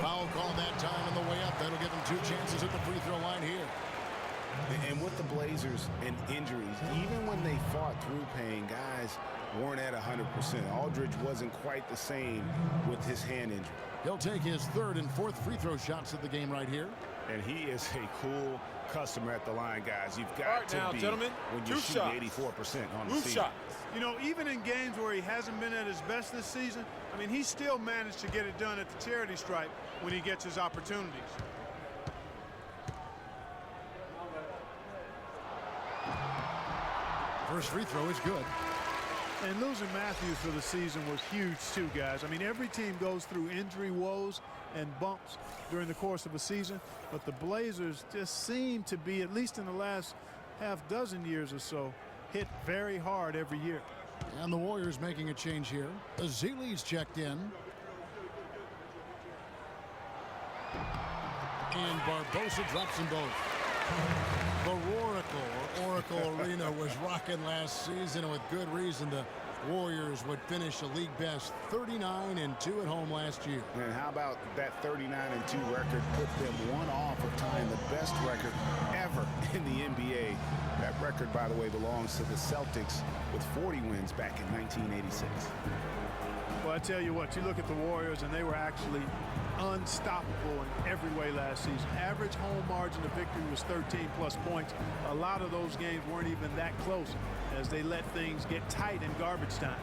Foul called that time on the way up. That'll give him 2 chances at the free throw line here. And with the Blazers and injuries, even when they fought through pain, guys weren't at 100%. Aldridge wasn't quite the same with his hand injury. He'll take his 3rd and 4th free throw shots of the game right here. And he is a cool customer at the line, guys. You've got to be gentlemen, when you shoot 84% on the season. You know, even in games where he hasn't been at his best this season, I mean, he still managed to get it done at the charity stripe when he gets his opportunities. First free throw is good. And losing Matthews for the season was huge too, guys. I mean, every team goes through injury woes and bumps during the course of a season, but the Blazers just seem to be, at least in the last half dozen years or so, hit very hard every year. And the Warriors making a change here. Azili's checked in. And Barbosa drops them both. The Oracle Arena was rocking last season, and with good reason. The Warriors would finish a league best 39-2 at home last year. And how about that 39-2 record put them 1 off of tying the best record ever in the NBA. That record, by the way, belongs to the Celtics with 40 wins back in 1986. Well, I tell you what, you look at the Warriors, and they were actually unstoppable in every way last season. Average home margin of victory was 13+ points. A lot of those games weren't even that close as they let things get tight in garbage time.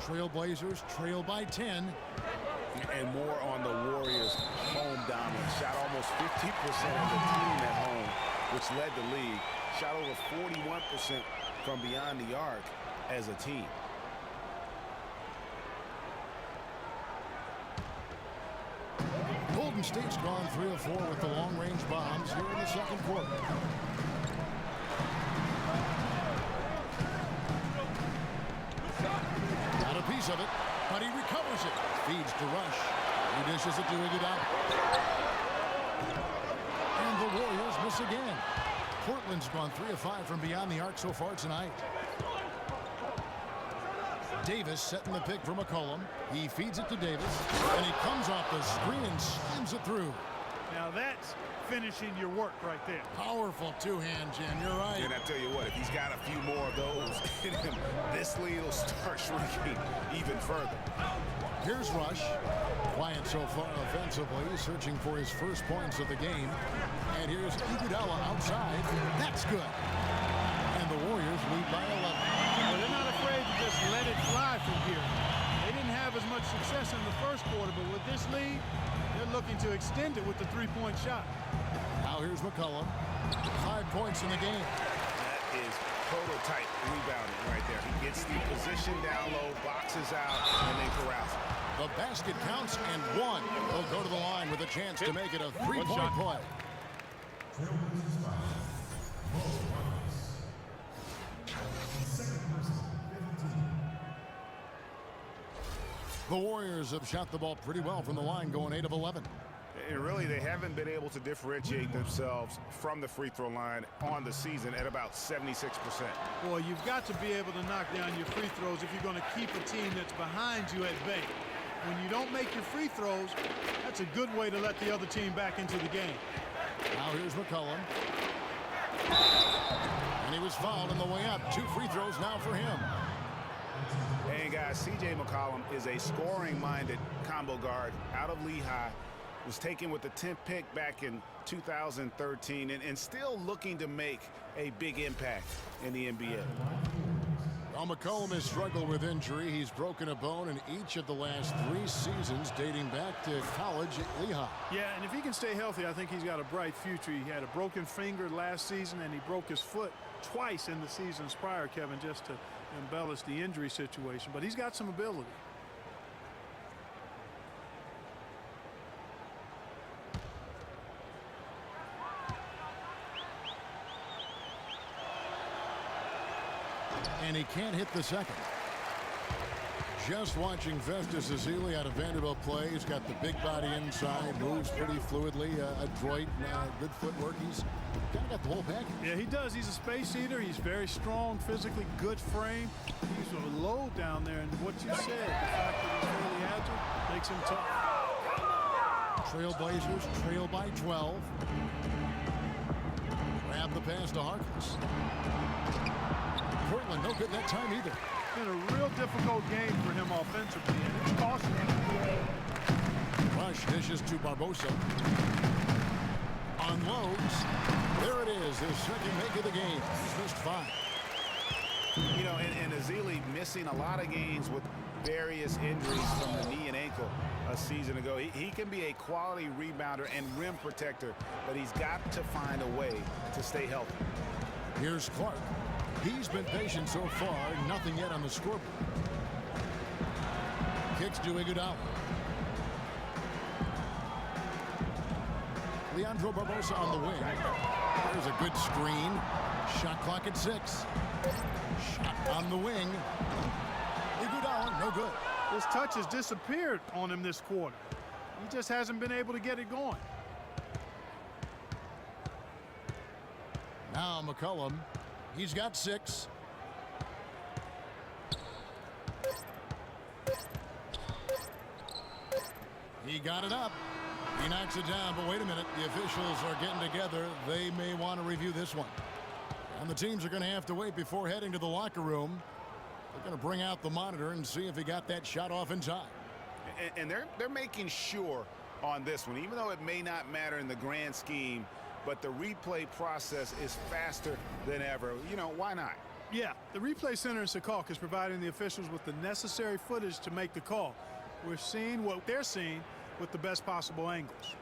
Trailblazers trail by 10. And more on the Warriors' home dominance. Shot almost 50% of the team at home, which led the league. Shot over 41% from beyond the arc as a team. Golden State's gone 3 of 4 with the long-range bombs here in the second quarter. Got a piece of it, but he recovers it. Feeds to Rush. He dishes it to Iguodala. And the Warriors miss again. Portland's gone 3 of 5 from beyond the arc so far tonight. Davis setting the pick for McCollum. He feeds it to Davis, and he comes off the screen and slams it through. Now that's finishing your work right there. Powerful two-hand jam. You're right. And I tell you what, if he's got a few more of those in him, this lead will start shrinking even further. Here's Rush. Quiet so far offensively, searching for his first points of the game. And here's Iguodala outside. That's good. And the Warriors lead by 11. Well, they're not afraid to just let it fly from here. They didn't have as much success in the first quarter, but with this lead, they're looking to extend it with the three-point shot. Now here's McCollum. 5 points in the game. That is prototype rebounding right there. He gets the position down low, boxes out, and then corrals it. The basket counts, and one will go to the line with a chance to make it a three-point play. The Warriors have shot the ball pretty well from the line, going 8 of 11. And really, they haven't been able to differentiate themselves from the free throw line on the season at about 76%. Boy, you've got to be able to knock down your free throws if you're going to keep a team that's behind you at bay. When you don't make your free throws, that's a good way to let the other team back into the game. Now here's McCollum. And he was fouled on the way up. 2 free throws now for him. And guys, C.J. McCollum is a scoring-minded combo guard out of Lehigh. Was taken with the 10th pick back in 2013 and still looking to make a big impact in the NBA. Well, McCollum has struggled with injury. He's broken a bone in each of the last 3 seasons dating back to college at Lehigh. Yeah, and if he can stay healthy, I think he's got a bright future. He had a broken finger last season, and he broke his foot twice in the seasons prior, Kevin, just to embellish the injury situation. But he's got some ability. And he can't hit the second. Just watching Festus Ezeli out of Vanderbilt play. He's got the big body inside, moves pretty fluidly, adroit, good footwork. He's kind of got the whole package. Yeah, he does. He's a space eater. He's very strong, physically good frame. He's sort of low down there, and what you said, the fact that he's really agile, makes him tough. Trailblazers trail by 12. Grab the pass to Harkless. Portland no good that time either. Been a real difficult game for him offensively, and it's costing him. Rush dishes to Barbosa. Unloads. There it is, his second make of the game. He's missed 5. You know, and Ezeli missing a lot of games with various injuries from the knee and ankle a season ago. He can be a quality rebounder and rim protector, but he's got to find a way to stay healthy. Here's Clark. He's been patient so far, nothing yet on the scoreboard. Kicks to Iguodala. Leandro Barbosa on the wing. There's a good screen. Shot clock at 6. Shot on the wing. Iguodala, no good. His touch has disappeared on him this quarter. He just hasn't been able to get it going. Now McCollum. He's got 6. He got it up. He knocks it down, but wait a minute. The officials are getting together. They may want to review this one. And the teams are going to have to wait before heading to the locker room. They're going to bring out the monitor and see if he got that shot off in time. And they're making sure on this one, even though it may not matter in the grand scheme, but the replay process is faster than ever. You know, why not? Yeah, the replay center in Secaucus is providing the officials with the necessary footage to make the call. We're seeing what they're seeing with the best possible angles.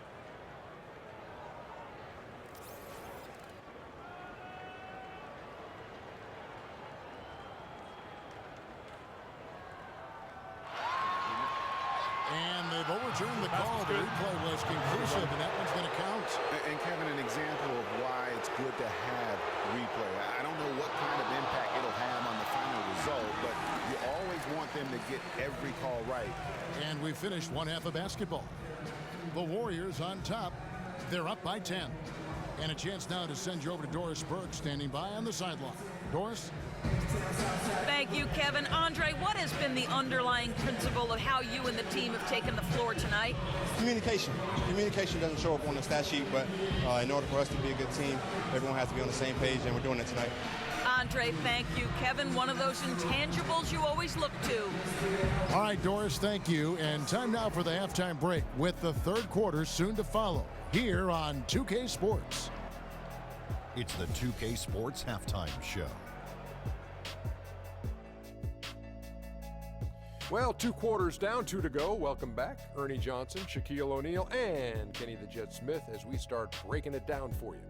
And they've overturned the call. The replay was conclusive, and that one's going to count. And Kevin, an example of why it's good to have replay. I don't know what kind of impact it'll have on the final result, but you always want them to get every call right. And we finished one half of basketball. The Warriors on top. They're up by 10. And a chance now to send you over to Doris Burke, standing by on the sideline. Doris? Thank you, Kevin. Andre, what has been the underlying principle of how you and the team have taken the floor tonight? Communication. Communication doesn't show up on the stat sheet, but in order for us to be a good team, everyone has to be on the same page, and we're doing it tonight. Andre, thank you. Kevin, one of those intangibles you always look to. All right, Doris, thank you. And time now for the halftime break with the third quarter soon to follow here on 2K Sports. It's the 2K Sports Halftime Show. Well, 2 quarters down, 2 to go. Welcome back, Ernie Johnson, Shaquille O'Neal, and Kenny the Jet Smith as we start breaking it down for you.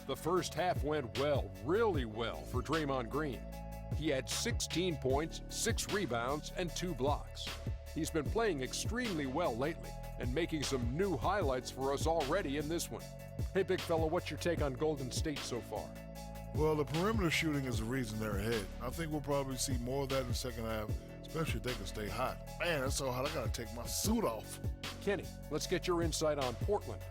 The first half went well, really well for Draymond Green. He had 16 points, 6 rebounds, and 2 blocks. He's been playing extremely well lately and making some new highlights for us already in this one. Hey, big fella, what's your take on Golden State so far? Well, the perimeter shooting is the reason they're ahead. I think we'll probably see more of that in the second half, especially if they can stay hot. Man, it's so hot, I got to take my suit off. Kenny, let's get your insight on Portland.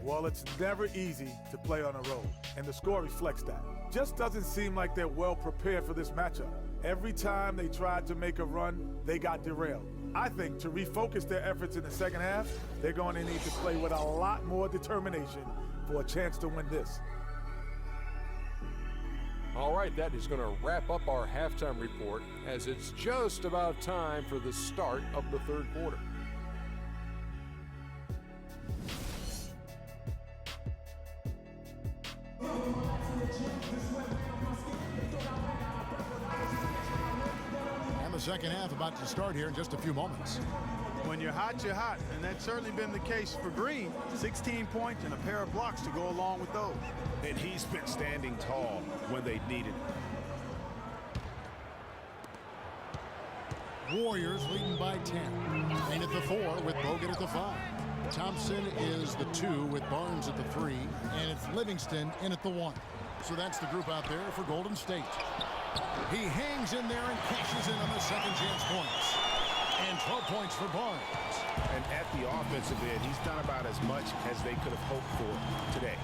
Well, it's never easy to play on the road, and the score reflects that. Just doesn't seem like they're well prepared for this matchup. Every time they tried to make a run, they got derailed. I think to refocus their efforts in the second half, they're going to need to play with a lot more determination for a chance to win this. All right, that is going to wrap up our halftime report as it's just about time for the start of the third quarter. And the second half about to start here in just a few moments. When you're hot, and that's certainly been the case for Green. 16 points and a pair of blocks to go along with those. And he's been standing tall when they needed it. Warriors leading by 10. Kane at the 4 with Bogut at the 5. Thompson is the 2 with Barnes at the 3. And it's Livingston in at the 1. So that's the group out there for Golden State. He hangs in there and cashes in on the second chance points. And 12 points for Barnes. And at the offensive end, he's done about as much as they could have hoped for today.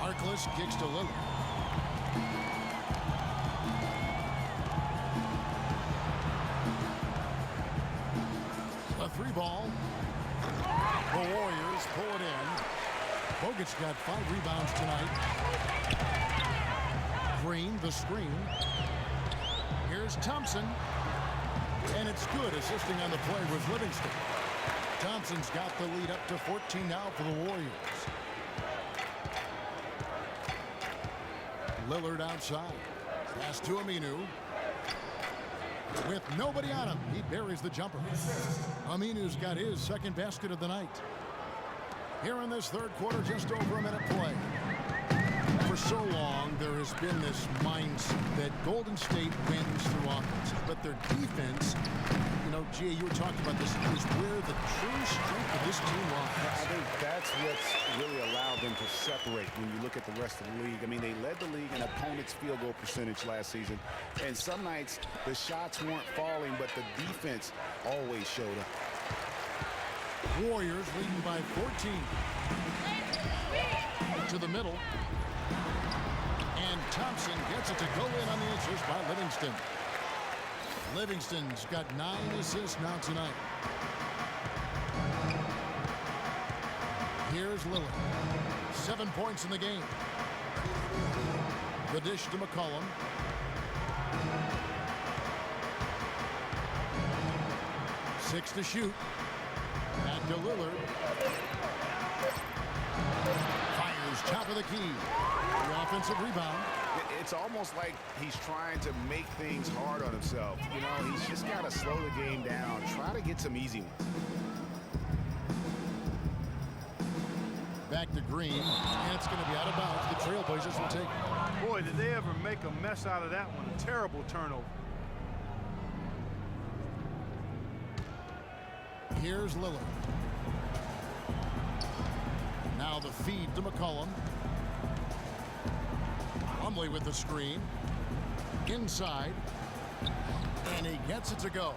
Harkless kicks to Lillard. A 3-ball. The Warriors pull it in. Bogut's got 5 rebounds tonight. Green, the screen. Here's Thompson. And it's good, assisting on the play with Livingston. Thompson's got the lead up to 14 now for the Warriors. Lillard outside. Pass to Aminu. With nobody on him, he buries the jumper. Aminu's got his second basket of the night. Here in this third quarter, just over a minute play. For so long, there has been this mindset that Golden State wins through offense. But their defense, you know, Gia, you were talking about this, is where the true strength of this team lies. I think that's what's really allowed them to separate when you look at the rest of the league. I mean, they led the league in opponents' field goal percentage last season. And some nights, the shots weren't falling, but the defense always showed up. Warriors leading by 14. To the middle. And Thompson gets it to go in on the assist by Livingston. Livingston's got 9 assists now tonight. Here's Lillard. 7 points in the game. The dish to McCollum. Six to shoot. Back to Lillard. Fires top of the key. The offensive rebound. It's almost like he's trying to make things hard on himself. You know, he's just got to slow the game down. Try to get some easy ones. Back to Green, and it's going to be out of bounds. The Trailblazers will take it. Boy, did they ever make a mess out of that one. A terrible turnover. Here's Lillard. Now the feed to McCollum. Plumlee with the screen. Inside. And he gets it to go.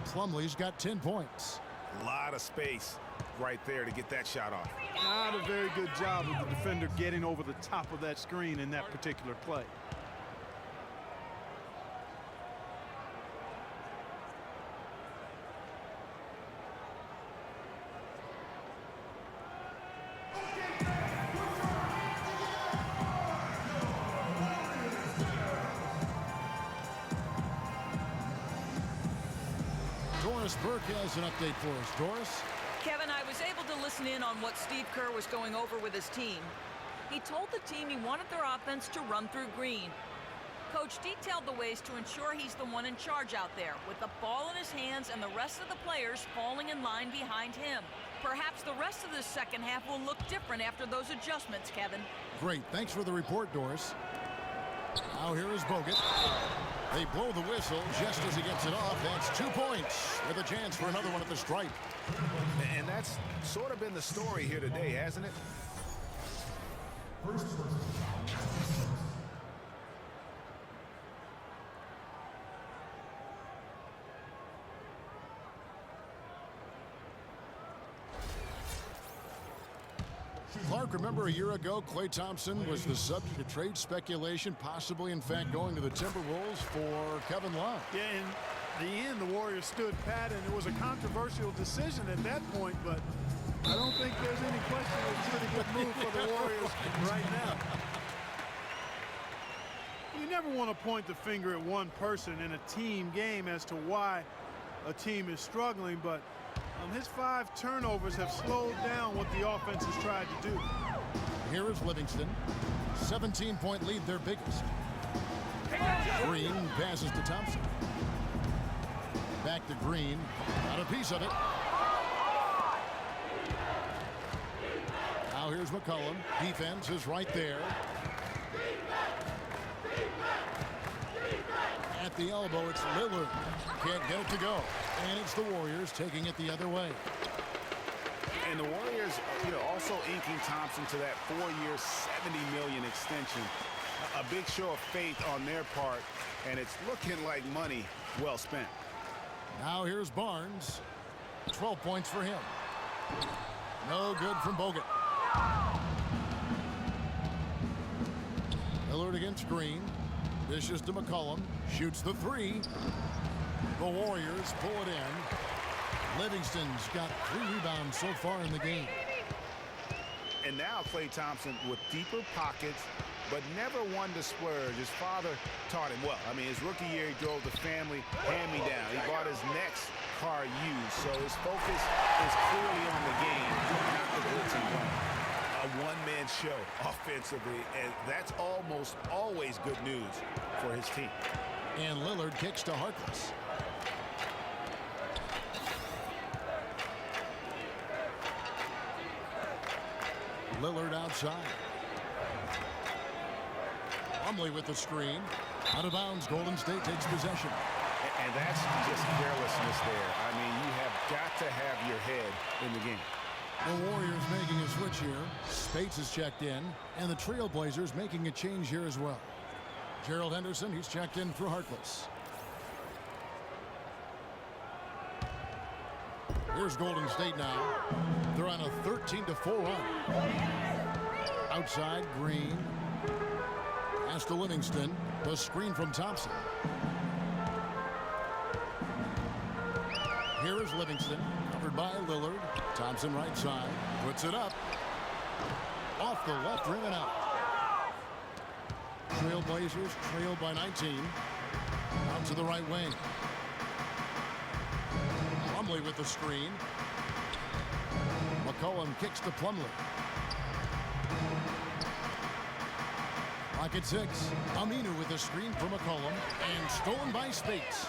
Plumlee's got 10 points. A lot of space right there to get that shot off. Not a very good job of the defender getting over the top of that screen in that particular play. Doris Burke has an update for us. Doris? Kevin, I was able to listen in on what Steve Kerr was going over with his team. He told the team he wanted their offense to run through Green. Coach detailed the ways to ensure he's the one in charge out there, with the ball in his hands and the rest of the players falling in line behind him. Perhaps the rest of the second half will look different after those adjustments, Kevin. Great. Thanks for the report, Doris. Now here is Bogut. They blow the whistle just as he gets it off. That's 2 points with a chance for another one at the stripe. And that's sort of been the story here today, hasn't it? Clark, remember a year ago, Klay Thompson was the subject of trade speculation, possibly, in fact, going to the Timberwolves for Kevin Love. Yeah, in the end, the Warriors stood pat, and it was a controversial decision at that point, but I don't think there's any question it's a pretty good move for the Warriors right now. never want to point the finger at one person in a team game as to why a team is struggling, but his 5 turnovers have slowed down what the offense has tried to do. Here is Livingston. 17-point lead, their biggest. Green passes to Thompson. Back to Green. Got a piece of it. Now here's McCollum. Defense is right there. At the elbow, it's Lillard. Can't get it to go. And it's the Warriors taking it the other way. And the Warriors, also inking Thompson to that 4-year, $70 million extension. A big show of faith on their part, and it's looking like money well spent. Now here's Barnes. 12 points for him. No good from Bogut. Lillard against Green. Dishes to McCollum. Shoots the 3. The Warriors pull it in. Livingston's got 3 rebounds so far in the game. And now Klay Thompson with deeper pockets, but never one to splurge. His father taught him well. I mean, his rookie year, he drove the family hand-me-down. He bought his next car used, so his focus is clearly on the game, not the blitzing run. A one-man show offensively, and that's almost always good news for his team. And Lillard kicks to Harkless. Lillard outside. Plumlee with the screen. Out of bounds, Golden State takes possession. And that's just carelessness there. I mean, you have got to have your head in the game. The Warriors making a switch here. Spates is checked in, and the Trailblazers making a change here as well. Gerald Henderson, he's checked in for Harkless. Here's Golden State now. They're on a 13-4 run. Outside, Green. Pass to Livingston. The screen from Thompson. Here is Livingston. Covered by Lillard. Thompson right side. Puts it up. Off the left rim and out. Trailblazers trail by 19. Out to the right wing. Plumlee with the screen. McCollum kicks to Plumlee. Lock at 6. Aminu with the screen for McCollum. And stolen by Spates.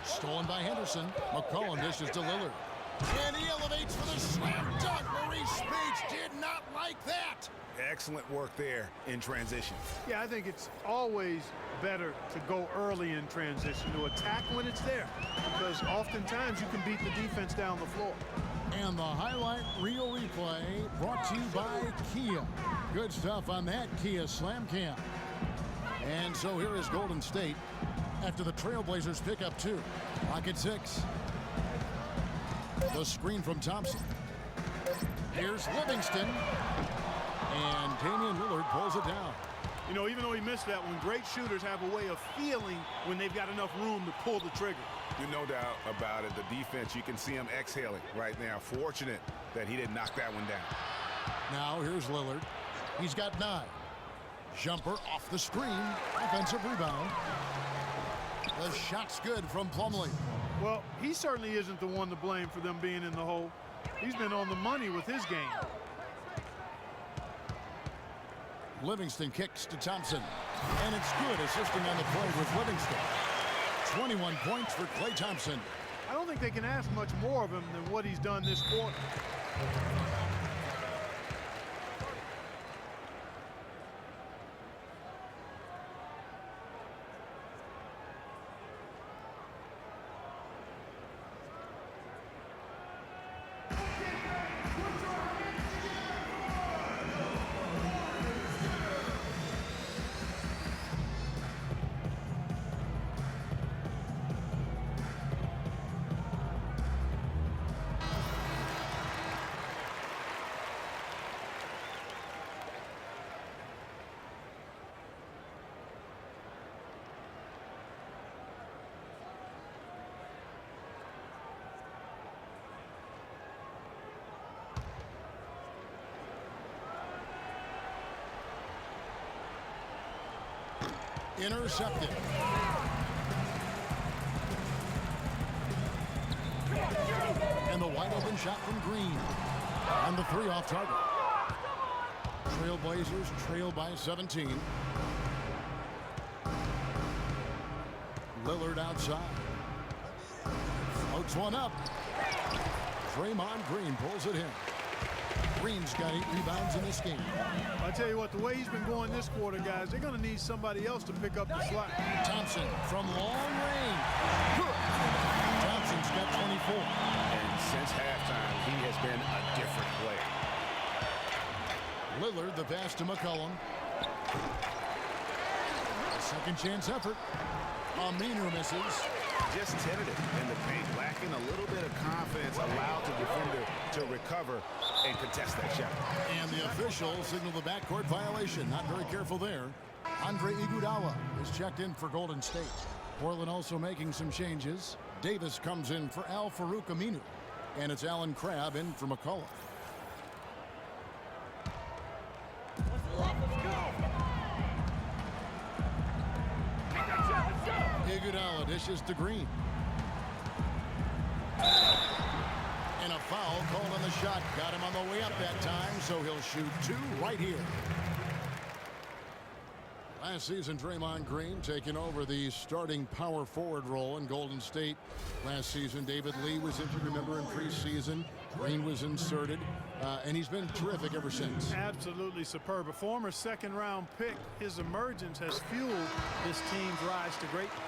Stolen by Henderson. McCollum dishes to Lillard. And he elevates for the slam dunk. Maurice Spates did not like that. Excellent work there in transition. Yeah, I think it's always better to go early in transition, to attack when it's there, because oftentimes you can beat the defense down the floor. And the highlight reel replay brought to you by Kia. Good stuff on that Kia Slam Cam. And so here is Golden State after the Trailblazers pick up 2. Lock at 6. The screen from Thompson. Here's Livingston. And Damian Lillard pulls it down. You know, even though he missed that one, great shooters have a way of feeling when they've got enough room to pull the trigger. No doubt about it. The defense, you can see him exhaling right now. Fortunate that he didn't knock that one down. Now here's Lillard. He's got 9. Jumper off the screen. Offensive rebound. The shot's good from Plumlee. Well, he certainly isn't the one to blame for them being in the hole. He's been on the money with his game. Livingston kicks to Thompson. And it's good, assisting on the play with Livingston. 21 points for Klay Thompson. I don't think they can ask much more of him than what he's done this quarter. Intercepted. And the wide open shot from Green. And the 3 off target. Trailblazers trail by 17. Lillard outside. Floats one up. Draymond Green pulls it in. Green's got 8 rebounds in this game. I tell you what, the way he's been going this quarter, guys, they're going to need somebody else to pick up the slack. Thompson from long range. Good. Thompson's got 24. And since halftime, he has been a different player. Lillard, the pass to McCollum. A second chance effort. Aminu misses. Just tentative in the paint, lacking a little bit of confidence, allowed the defender to recover and contest that shot. And the official signaled the backcourt violation. Not very careful there. Andre Iguodala is checked in for Golden State. Portland also making some changes. Davis comes in for al-Farouq Aminu. And it's Alan Crabb in for McCullough. Iguodala dishes to Green. And a foul called on the shot. Got him on the way up that time, so he'll shoot 2 right here. Last season, Draymond Green taking over the starting power forward role in Golden State. Last season, David Lee was injured, remember, in preseason. Green was inserted, and he's been terrific ever since. Absolutely superb. A former second-round pick, his emergence has fueled this team's rise to greatness.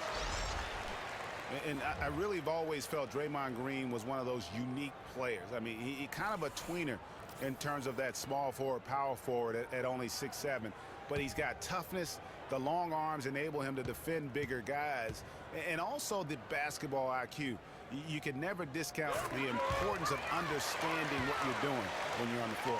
And I really have always felt Draymond Green was one of those unique players. I mean, he kind of a tweener in terms of that small forward, power forward at only 6'7". But he's got toughness. The long arms enable him to defend bigger guys. And also the basketball IQ. You can never discount the importance of understanding what you're doing when you're on the floor.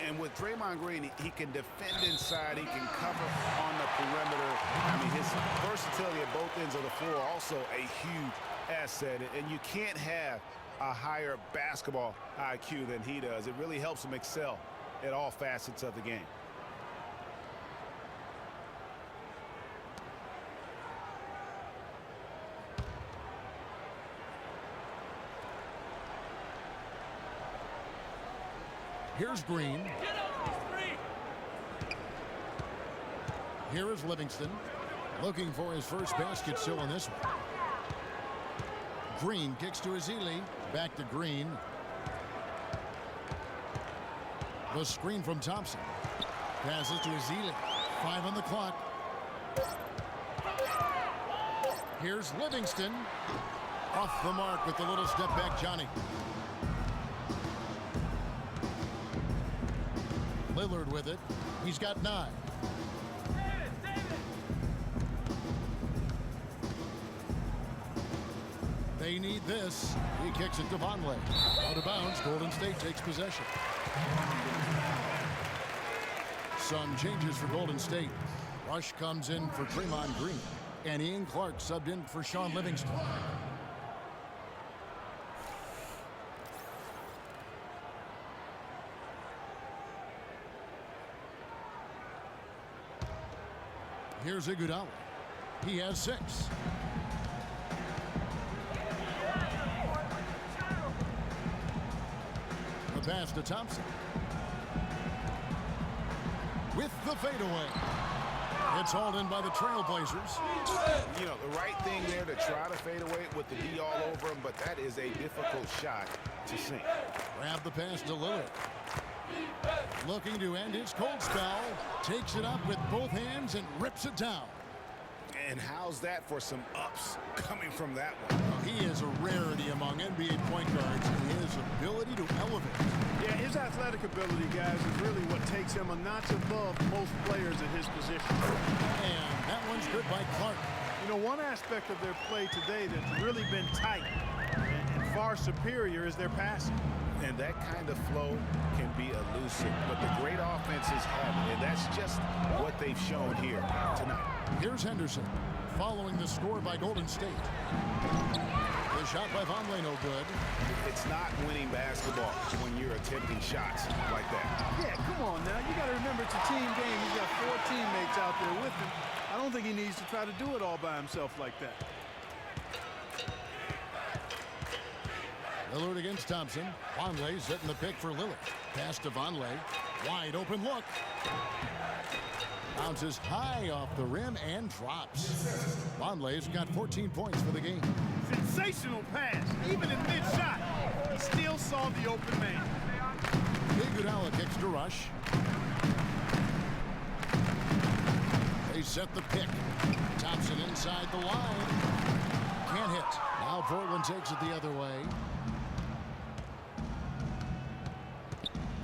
And with Draymond Green, he can defend inside. He can cover on the perimeter. I mean, his versatility at both ends of the floor also a huge asset. And you can't have a higher basketball IQ than he does. It really helps him excel at all facets of the game. Here's Green. Here is Livingston, looking for his first basket still in this one. Green kicks to Ezeli. Back to Green. The screen from Thompson. Passes to Ezeli. 5 on the clock. Here's Livingston. Off the mark with the little step back, Johnny. Lillard with it. He's got 9. They need this. He kicks it to Vonleh. Out of bounds. Golden State takes possession. Some changes for Golden State. Rush comes in for Draymond Green. And Ian Clark subbed in for Sean Livingston. Here's Iguodala. He has 6. The pass to Thompson. With the fadeaway. It's hauled in by the Trailblazers. You know, the right thing there to try to fade away with the D all over him, but that is a difficult shot to sink. Grab the pass to Lillard. Looking to end his cold spell. Takes it up with both hands and rips it down. And how's that for some ups coming from that one? He is a rarity among NBA point guards in his ability to elevate. Yeah, his athletic ability, guys, is really what takes him a notch above most players at his position. And that one's good by Clark. You know, one aspect of their play today that's really been tight and far superior is their passing. And that kind of flow can be elusive, but the great offenses have it, and that's just what they've shown here tonight. Here's Henderson, following the score by Golden State. The shot by Vonleh no good. It's not winning basketball when you're attempting shots like that. Yeah, come on now. You got to remember it's a team game. He's got 4 teammates out there with him. I don't think he needs to try to do it all by himself like that. Lillard against Thompson. Vonleh setting the pick for Lillard. Pass to Vonleh. Wide open look. Bounces high off the rim and drops. Vonleh's got 14 points for the game. Sensational pass. Even in mid-shot, he still saw the open man. Iguodala kicks to Rush. They set the pick. Thompson inside the line. Can't hit. Now Portland takes it the other way.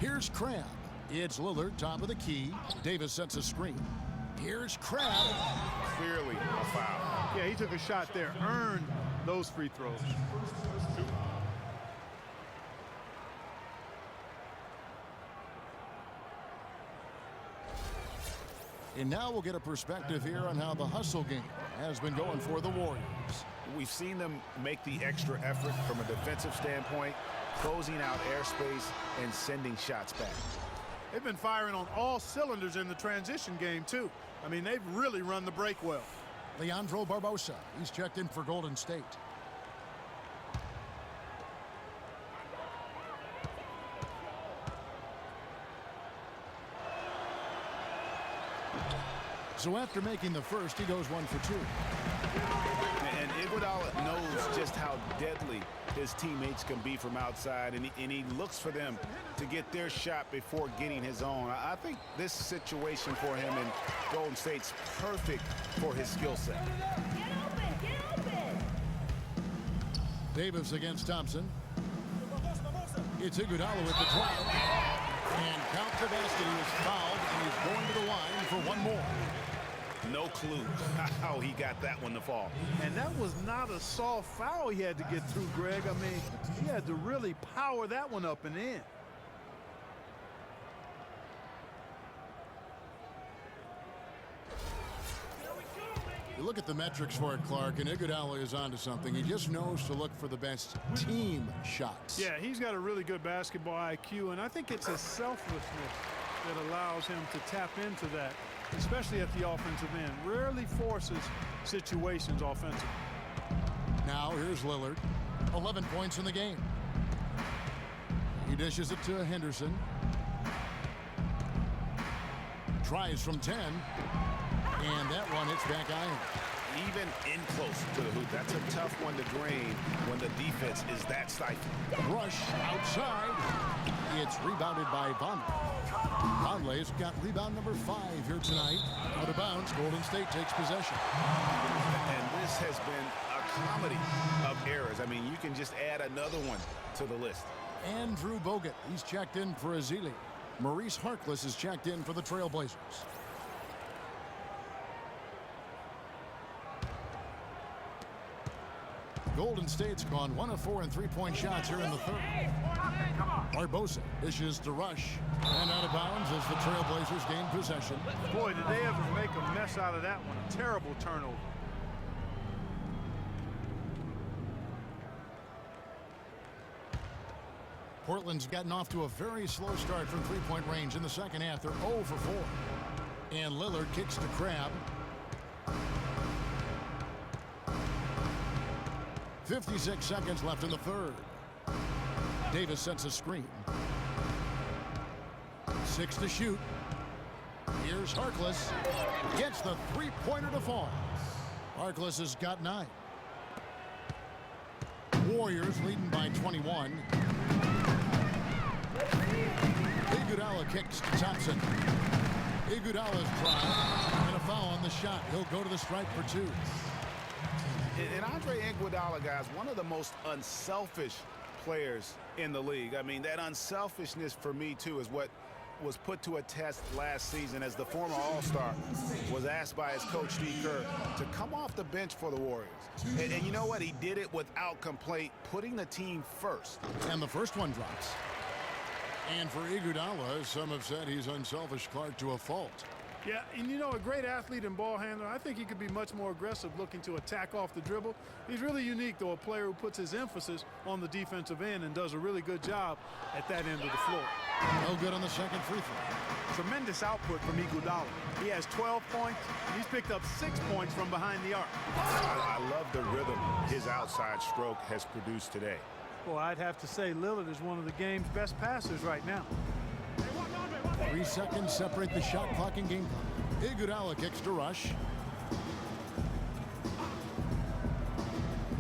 Here's Crabbe. It's Lillard, top of the key. Davis sets a screen. Here's Crabbe. Clearly a foul. Yeah, he took a shot there, earned those free throws. And now we'll get a perspective here on how the hustle game has been going for the Warriors. We've seen them make the extra effort from a defensive standpoint, closing out airspace and sending shots back. They've been firing on all cylinders in the transition game, too. I mean, they've really run the break well. Leandro Barbosa. He's checked in for Golden State. So after making the first, he goes 1 for 2. And Iguodala knows just how deadly his teammates can be from outside, and he looks for them to get their shot before getting his own. I think this situation for him in Golden State's perfect for his skill set. Get open! Davis against Thompson. It's Iguodala with the drive. And count the basket. He was fouled, and he's going to the line for one more. No clue how he got that one to fall. And that was not a soft foul he had to get through, Greg. I mean, he had to really power that one up and in. You look at the metrics for it, Clark, and Iguodala is onto something. He just knows to look for the best team shots. Yeah, he's got a really good basketball IQ, and I think it's his selflessness that allows him to tap into that, especially at the offensive end. Rarely forces situations offensively. Now here's Lillard. 11 points in the game. He dishes it to Henderson. Tries from 10. And that one hits back iron. Even in close to the hoop. That's a tough one to drain when the defense is that stifling. Rush outside. It's rebounded by Vonleh. Vonleh's got rebound number 5 here tonight. Out of bounds, Golden State takes possession. And this has been a comedy of errors. I mean, you can just add another one to the list. Andrew Bogut, he's checked in for Ezeli. Maurice Harkless is checked in for the Trailblazers. Golden State's gone 1 of 4 in three-point shots here in the third. Barbosa dishes to Rush. And out of bounds as the Trailblazers gain possession. Boy, did they ever make a mess out of that one. A terrible turnover. Portland's gotten off to a very slow start from three-point range in the second half. They're 0 for 4. And Lillard kicks to Crabbe. 56 seconds left in the third. Davis sets a screen. 6 to shoot. Here's Harkless. Gets the three-pointer to fall. Harkless has got 9. Warriors leading by 21. Iguodala kicks to Thompson. Iguodala's drive and a foul on the shot. He'll go to the stripe for 2. And Andre Iguodala, guys, one of the most unselfish players in the league. I mean, that unselfishness for me, too, is what was put to a test last season as the former All-Star was asked by his coach, Steve Kerr, to come off the bench for the Warriors. And you know what? He did it without complaint, putting the team first. And the first one drops. And for Iguodala, some have said he's unselfish, Clark, to a fault. Yeah, and you know, a great athlete and ball handler, I think he could be much more aggressive looking to attack off the dribble. He's really unique, though, a player who puts his emphasis on the defensive end and does a really good job at that end of the floor. No good on the second free throw. Tremendous output from Iguodala. He has 12 points. He's picked up 6 points from behind the arc. I love the rhythm his outside stroke has produced today. Well, I'd have to say Lillard is one of the game's best passers right now. 3 seconds separate the shot clock and game clock. Iguodala kicks to Rush.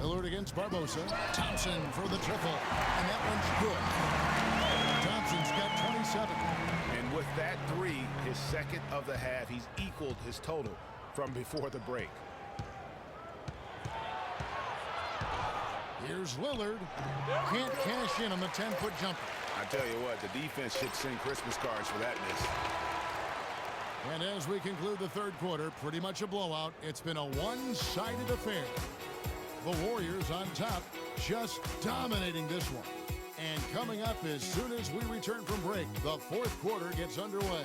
Lillard against Barbosa. Thompson for the triple, and that one's good. Thompson's got 27. And with that 3, his second of the half, he's equaled his total from before the break. Here's Lillard. Can't cash in on the 10-foot jumper. I tell you what, the defense should send Christmas cards for that miss. And as we conclude the third quarter, pretty much a blowout. It's been a one-sided affair. The Warriors on top, just dominating this one. And coming up as soon as we return from break, the fourth quarter gets underway.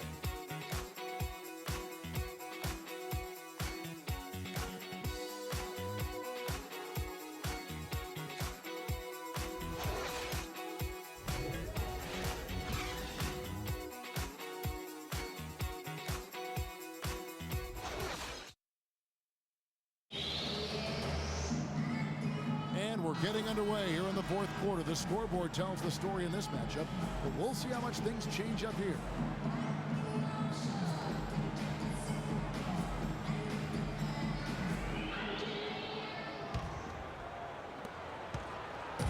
And we're getting underway here in the fourth quarter. The scoreboard tells the story in this matchup, but we'll see how much things change up here.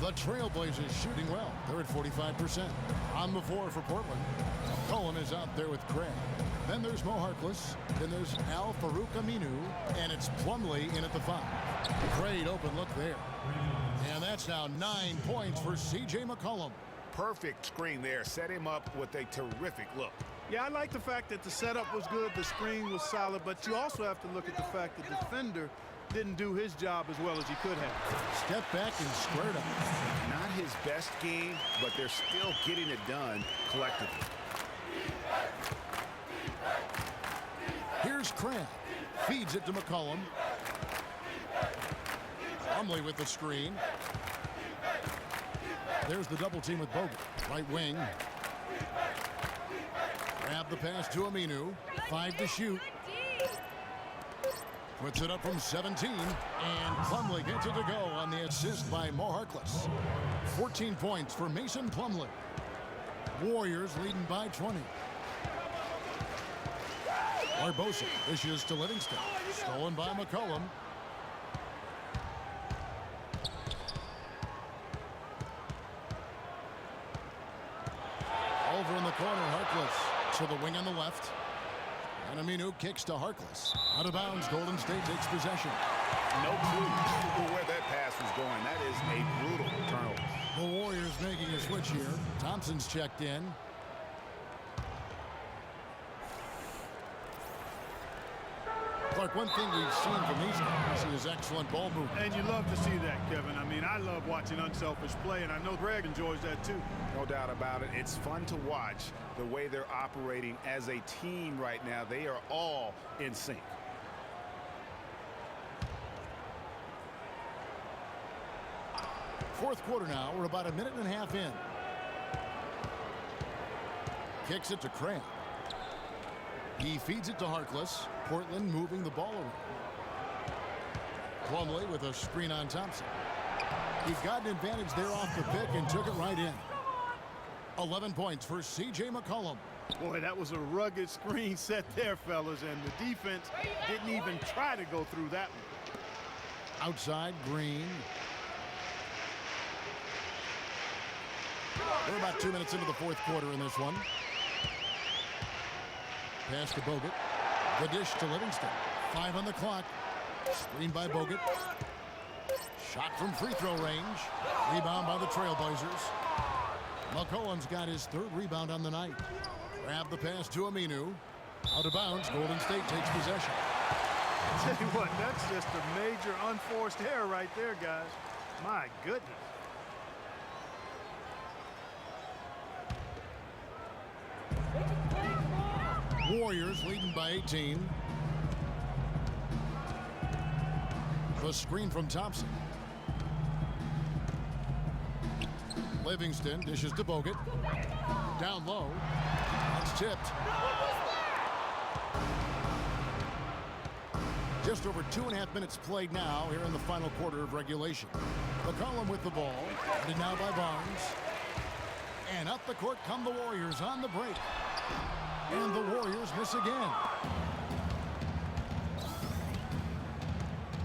The Trailblazers shooting well. They're at 45%. On the floor for Portland, Cohen is out there with Craig. Then there's Mo Harkless. Then there's al-Farouq Aminu. And it's Plumlee in at the 5. Great open look there. And that's now 9 points for C.J. McCollum. Perfect screen there. Set him up with a terrific look. Yeah, I like the fact that the setup was good, the screen was solid, but you also have to look at the fact that the defender didn't do his job as well as he could have. Step back and squared up. Not his best game, but they're still getting it done collectively. Here's Craig. Feeds it to McCollum. Plumlee with the screen. There's the double team with Bogut. Right wing. Grab the pass to Aminu. 5 to shoot. Puts it up from 17. And Plumlee gets it to go on the assist by Mo Harkless. 14 points for Mason Plumlee. Warriors leading by 20. Barbosa dishes to Livingston. Stolen by McCollum. Over in the corner, Harkless to the wing on the left. And Aminu kicks to Harkless. Out of bounds, Golden State takes possession. No clue where that pass was going. That is a brutal turnover. The Warriors making a switch here. Thompson's checked in. Clark, one thing we've seen from these guys is excellent ball movement. And you love to see that, Kevin. I mean, I love watching unselfish play, and I know Greg enjoys that too. No doubt about it. It's fun to watch the way they're operating as a team right now. They are all in sync. Fourth quarter now. We're about a minute and a half in. Kicks it to Cram. He feeds it to Harkless. Portland moving the ball around. Plumlee with a screen on Thompson. He got an advantage there off the pick and took it right in. 11 points for C.J. McCollum. Boy, that was a rugged screen set there, fellas, and the defense didn't even try to go through that one. Outside, Green. We're about 2 minutes into the fourth quarter in this one. Pass to Bogut. The dish to Livingston. 5 on the clock. Screen by Bogut. Shot from free throw range. Rebound by the Trailblazers. McCollum's got his 3rd rebound on the night. Grab the pass to Aminu. Out of bounds. Golden State takes possession. I tell you what, that's just a major unforced error right there, guys. My goodness. Warriors leading by 18. The screen from Thompson. Livingston dishes to Bogut. Down low. That's tipped. Just over 2.5 minutes played now here in the final quarter of regulation. McCollum with the ball. Headed now by Barnes. And up the court come the Warriors on the break. And the Warriors miss again.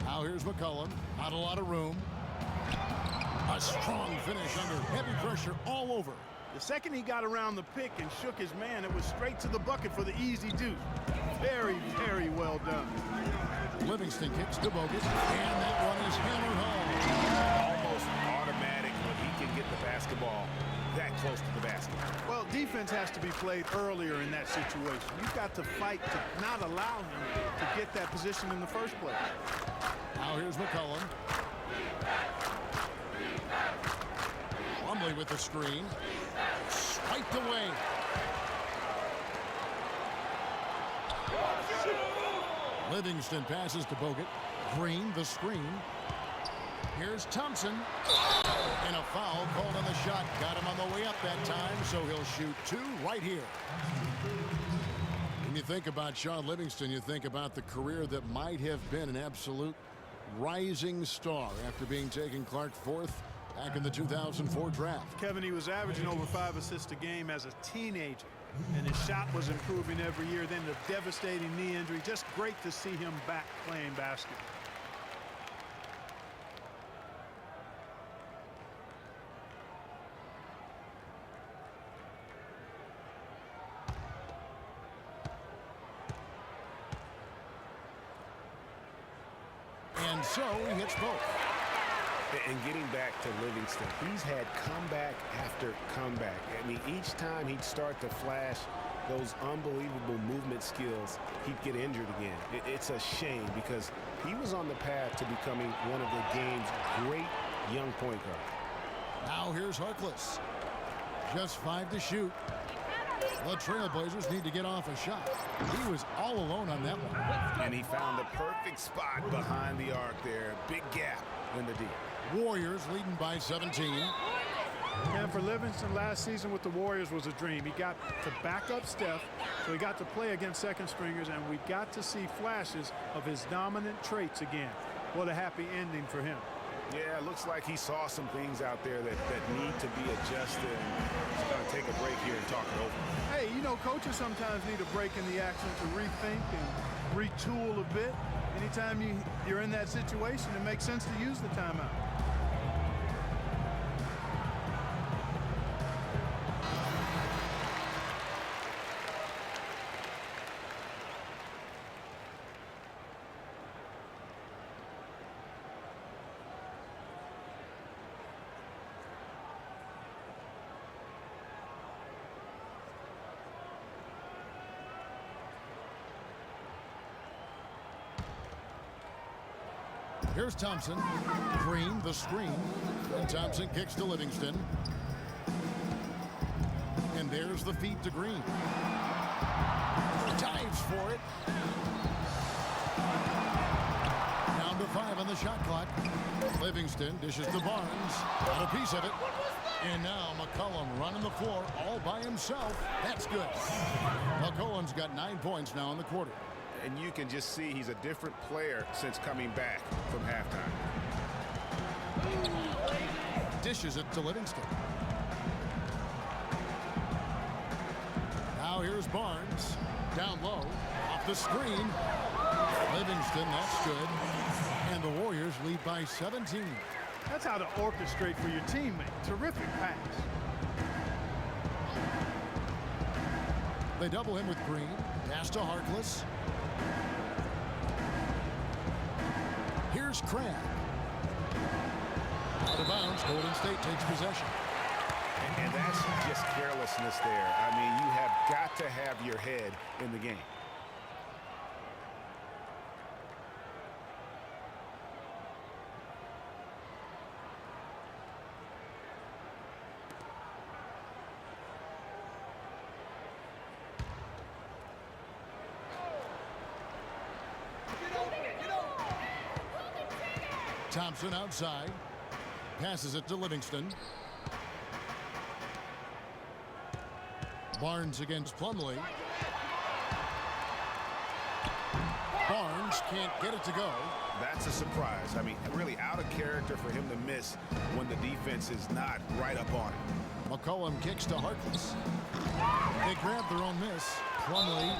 Now here's McCollum. Not a lot of room. A strong finish under heavy pressure all over. The second he got around the pick and shook his man, it was straight to the bucket for the easy deuce. Very, very well done. Livingston kicks to Bogut, and that one is hammered home. Almost automatic when he can get the basketball that close to the basket. Well, defense has to be played earlier in that situation. You've got to fight to not allow him to get that position in the first place. Now here's McCollum. Plumlee with the screen. Swiped away. Livingston passes to Bogut. Green, the screen. Here's Thompson. And a foul called on the shot. Got him on the way up that time, so he'll shoot two right here. When you think about Sean Livingston, you think about the career that might have been an absolute rising star after being taken Clark fourth back in the 2004 draft. Kevin, he was averaging over 5 assists a game as a teenager, and his shot was improving every year. Then the devastating knee injury. Just great to see him back playing basketball. And so he hits both. And getting back to Livingston, he's had comeback after comeback. I mean, each time he'd start to flash those unbelievable movement skills, he'd get injured again. It's a shame because he was on the path to becoming one of the game's great young point guards. Now here's Harkless. Just 5 to shoot. The Trailblazers need to get off a shot. He was all alone on that one. And he found the perfect spot behind the arc there. Big gap in the D. Warriors leading by 17. And for Livingston, last season with the Warriors was a dream. He got to back up Steph, so he got to play against second stringers, and we got to see flashes of his dominant traits again. What a happy ending for him. Yeah, it looks like he saw some things out there that need to be adjusted. And he's going to take a break here and talk it over. Hey, you know, coaches sometimes need a break in the action to rethink and retool a bit. Anytime you're in that situation, it makes sense to use the timeout. Here's Thompson. Green, the screen. And Thompson kicks to Livingston. And there's the feed to Green. Dives for it. Down to 5 on the shot clock. Livingston dishes to Barnes. Got a piece of it. And now McCollum running the floor all by himself. That's good. McCollum's got 9 points now in the quarter. And you can just see he's a different player since coming back from halftime. Dishes it to Livingston. Now here's Barnes. Down low. Off the screen. Livingston, that's good. And the Warriors lead by 17. That's how to orchestrate for your teammate. Terrific pass. They double him with Green. Pass to Harkless. Here's Crabb. Out of bounds, Golden State takes possession. And that's just carelessness there. I mean, you have got to have your head in the game. Thompson outside. Passes it to Livingston. Barnes against Plumlee. Barnes can't get it to go. That's a surprise. I mean, really out of character for him to miss when the defense is not right up on it. McCollum kicks to Harkless. They grab their own miss. Plumlee.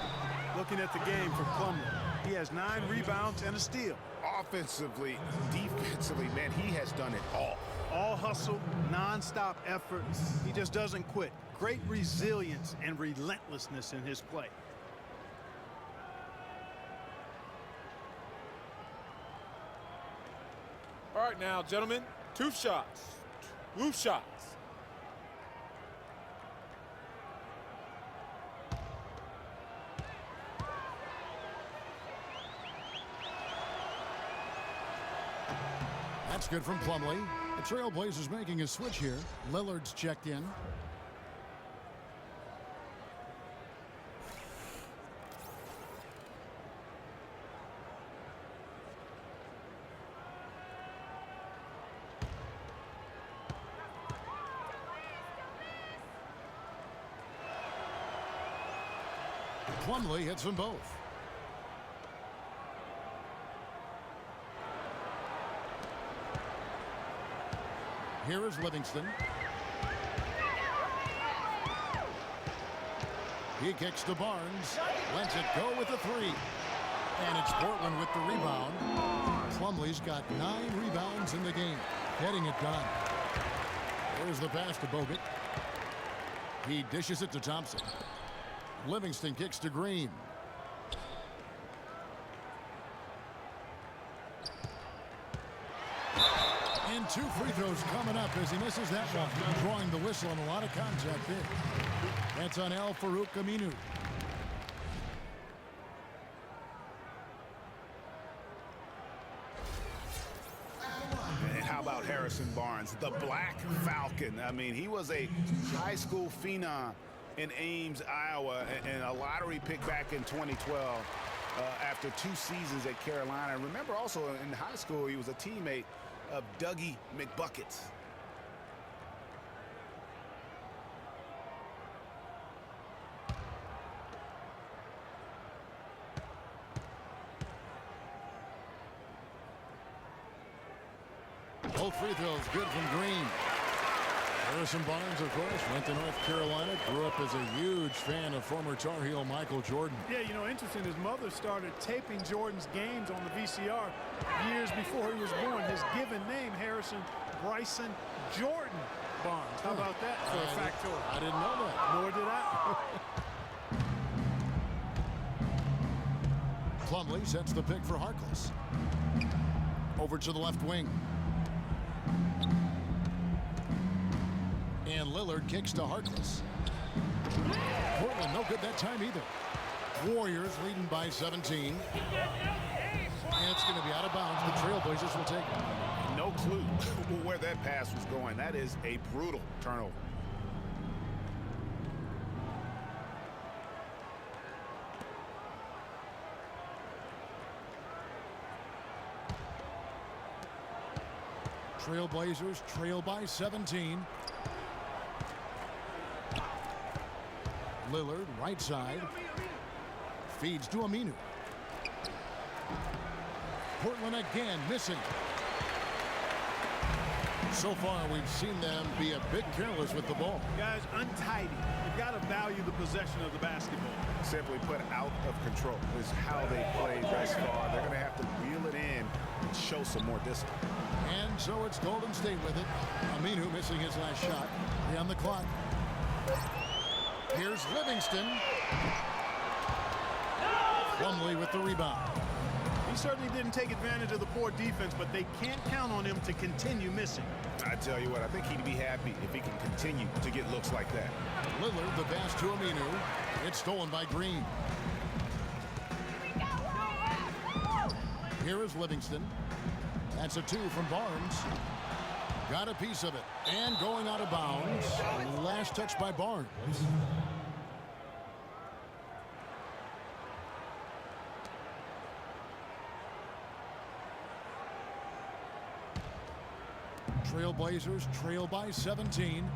Looking at the game for Plumlee, he has 9 rebounds and a steal. Offensively, defensively, man, he has done it all. All hustle, non-stop effort. He just doesn't quit. Great resilience and relentlessness in his play. All right now, gentlemen, 2 shots. 2 shots. That's good from Plumlee. The Trailblazers making a switch here. Lillard's checked in. Plumlee hits them both. Here is Livingston. He kicks to Barnes. Lets it go with a 3. And it's Portland with the rebound. Plumlee's got 9 rebounds in the game. Getting it done. There's the pass to Bogut. He dishes it to Thompson. Livingston kicks to Green. And 2 free throws coming up as he misses that one. Drawing the whistle on a lot of contact there. That's on al-Farouq Aminu. And how about Harrison Barnes, the Black Falcon? I mean, he was a high school phenom in Ames, Iowa, and a lottery pick back in 2012 after 2 seasons at Carolina. Remember also in high school, he was a teammate of Dougie McBuckets. Both free throws good from Green. Harrison Barnes, of course, went to North Carolina, grew up as a huge fan of former Tar Heel Michael Jordan. Yeah, you know, interesting, his mother started taping Jordan's games on the VCR years before he was born. His given name, Harrison Bryson Jordan Barnes. How about that for a factoid? I didn't know that. Nor did I. Plumlee sets the pick for Harkless. Over to the left wing. And Lillard kicks to Harkless. Portland no good that time either. Warriors leading by 17. And it's going to be out of bounds. The Trailblazers will take it. No clue where that pass was going. That is a brutal turnover. Trailblazers trail by 17. Lillard, right side. Feeds to Aminu. Portland again missing. So far, we've seen them be a bit careless with the ball. Guys, untidy. You've got to value the possession of the basketball. Simply put, out of control is how they play thus far. They're going to have to reel it in and show some more discipline. And so it's Golden State with it. Aminu missing his last shot. 3 on the clock. Here's Livingston. Plumlee with the rebound. He certainly didn't take advantage of the poor defense, but they can't count on him to continue missing. I tell you what, I think he'd be happy if he can continue to get looks like that. Lillard, the pass to Aminu. It's stolen by Green. Here is Livingston. That's a 2 from Barnes. Got a piece of it. And going out of bounds. Last touch by Barnes. Trailblazers trail by 17.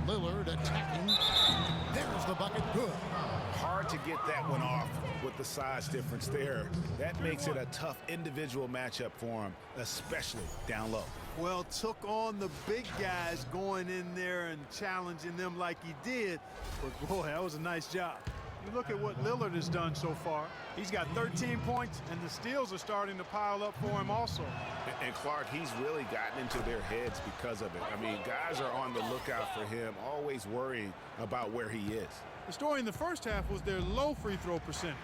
Lillard attacking. There's the bucket. Good. Hard to get that one off with the size difference there. That makes it a tough individual matchup for him, especially down low. Well, took on the big guys going in there and challenging them like he did. But, boy, that was a nice job. You look at what Lillard has done so far. He's got 13 points, and the steals are starting to pile up for him also. And Clark, he's really gotten into their heads because of it. I mean, guys are on the lookout for him, always worrying about where he is. The story in the first half was their low free throw percentage.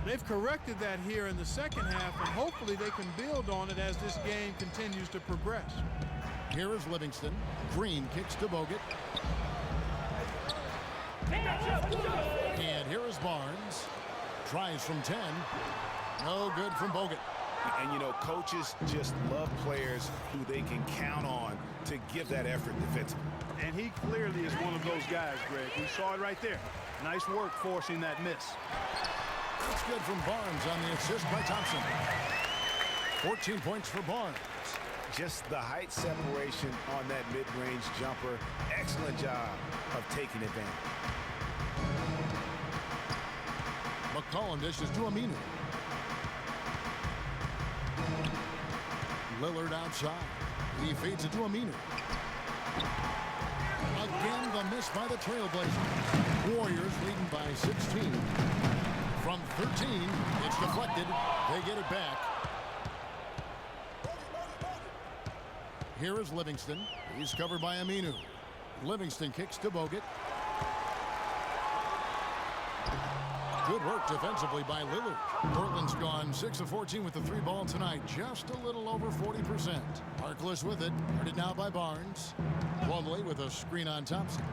They've corrected that here in the second half, and hopefully they can build on it as this game continues to progress. Here is Livingston. Green kicks to Bogut. And here is Barnes. Tries from 10. No good from Bogut. And, you know, coaches just love players who they can count on to give that effort defensively. And he clearly is one of those guys, Greg. We saw it right there. Nice work forcing that miss. That's good from Barnes on the assist by Thompson. 14 points for Barnes. Just the height separation on that mid-range jumper. Excellent job of taking advantage. McCollum dishes to Aminu. Lillard outside. He feeds it to Aminu. Again, the miss by the Trailblazers. Warriors leading by 16. From 13, it's deflected. They get it back. Here is Livingston. He's covered by Aminu. Livingston kicks to Bogut. Good work defensively by Lillard. Portland's gone 6 of 14 with the 3 ball tonight. Just a little over 40%. Harkless with it. Guarded now by Barnes. Plumlee with a screen on Thompson.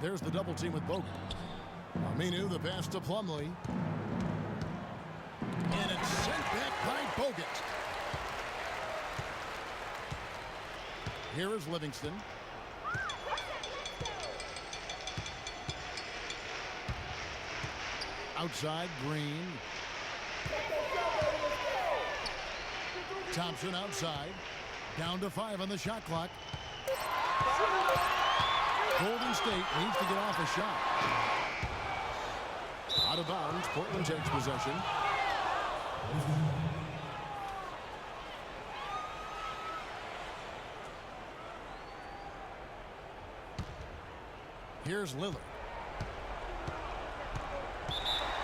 There's the double team with Bogut. Aminu, the pass to Plumlee. And it's sent back by Bogut. Here is Livingston. Outside, Green. Thompson outside. Down to 5 on the shot clock. Golden State needs to get off a shot. Out of bounds, Portland takes possession. Here's Lillard.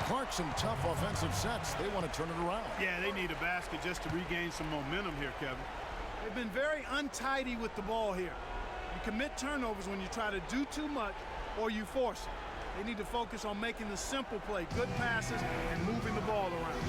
Clark, some tough offensive sets. They want to turn it around. Yeah, they need a basket just to regain some momentum here, Kevin. They've been very untidy with the ball here. You commit turnovers when you try to do too much or you force it. They need to focus on making the simple play, good passes, and moving the ball around.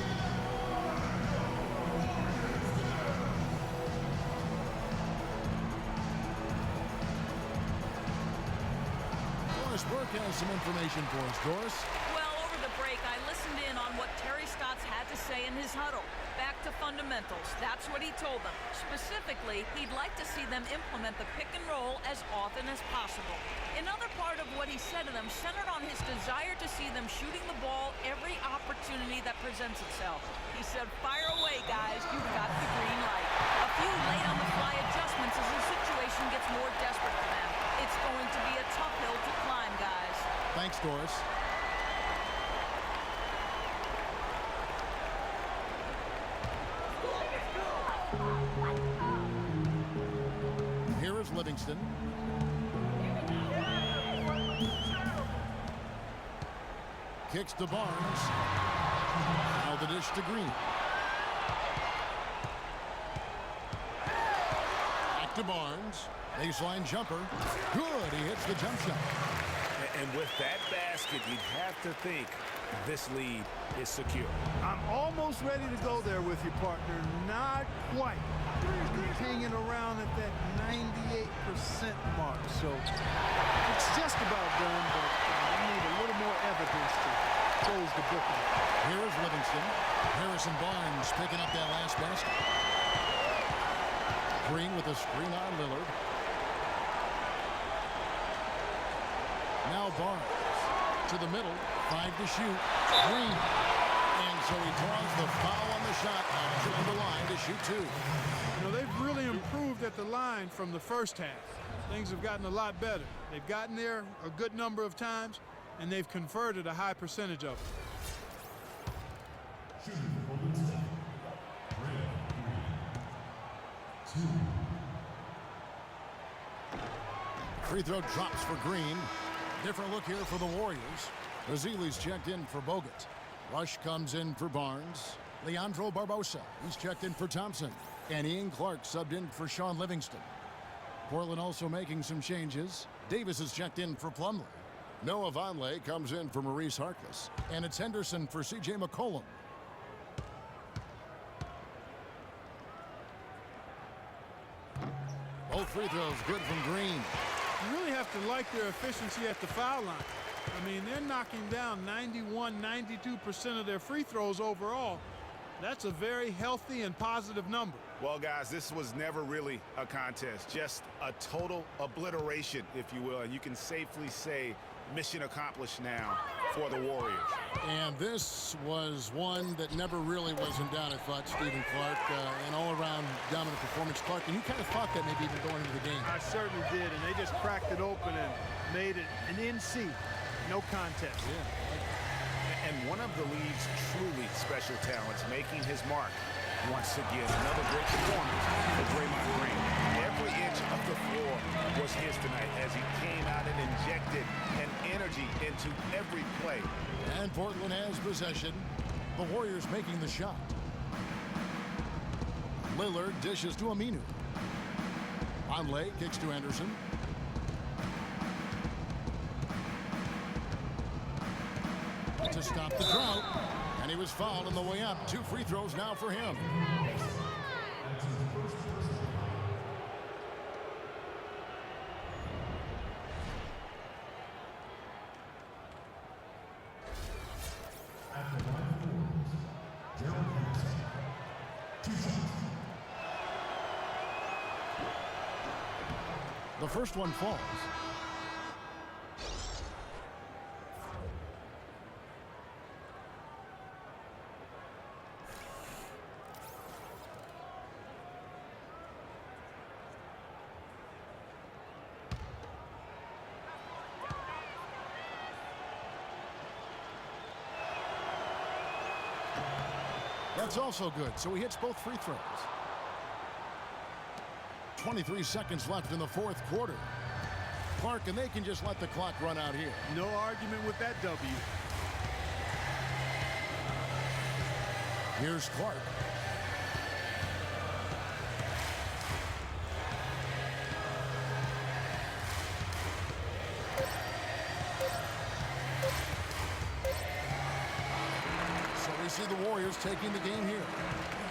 Doris Burke has some information for us. Doris? Well, over the break, I listened in on what Terry Stotts had to say in his huddle. Back to fundamentals. That's what he told them. Specifically, he'd like to see them implement the pick and roll as often as possible. Another part of what he said to them centered on his desire to see them shooting the ball every opportunity that presents itself. He said, fire away, guys. You've got the green light. A few late-on-the-fly adjustments as the situation gets more desperate for them. It's going to be a tough hill to climb, guys. Thanks, Doris. Here is Livingston. Kicks to Barnes. Now the dish to Green. Back to Barnes. Baseline jumper. Good. He hits the jump shot. And with that basket, you'd have to think this lead is secure. I'm almost ready to go there with you, partner. Not quite. He's hanging around at that 98% mark. So it's just about done, but I need a little more evidence to close the book. Here is Livingston. Harrison Barnes picking up that last basket. Green with a screen on Lillard. Now Barnes to the middle, 5 to shoot. Green. And so he draws the foul on the shot and to the line to shoot 2. You know, they've really improved at the line from the first half. Things have gotten a lot better. They've gotten there a good number of times, and they've converted a high percentage of it. Free throw drops for Green. Different look here for the Warriors. Bazili's checked in for Bogut. Rush comes in for Barnes. Leandro Barbosa, he's checked in for Thompson. And Ian Clark subbed in for Sean Livingston. Portland also making some changes. Davis is checked in for Plumlee. Noah Vonleh comes in for Maurice Harkless. And it's Henderson for C.J. McCollum. Both free throws good from Green. You really have to like their efficiency at the foul line. I mean, they're knocking down 91, 92% of their free throws overall. That's a very healthy and positive number. Well, guys, this was never really a contest, just a total obliteration, if you will. And you can safely say mission accomplished now for the Warriors. And this was one that never really was in doubt, I thought, Stephen Clark. An all-around dominant performance. Clark, and you kind of thought that maybe even going into the game. I certainly did, and they just cracked it open and made it an NC. No contest. Yeah. And one of the league's truly special talents making his mark. Once again, another great performance for Draymond Green. Every inch of the floor was his tonight as he came out and injected an energy into every play. And Portland has possession. The Warriors making the shot. Lillard dishes to Aminu. Vonleh kicks to Anderson. To stop the drought. And he was fouled on the way up. 2 free throws now for him. The first one falls. That's also good, so he hits both free throws. 23 seconds left in the fourth quarter. Clark, and they can just let the clock run out here. No argument with that W. Here's Clark. See the Warriors taking the game here.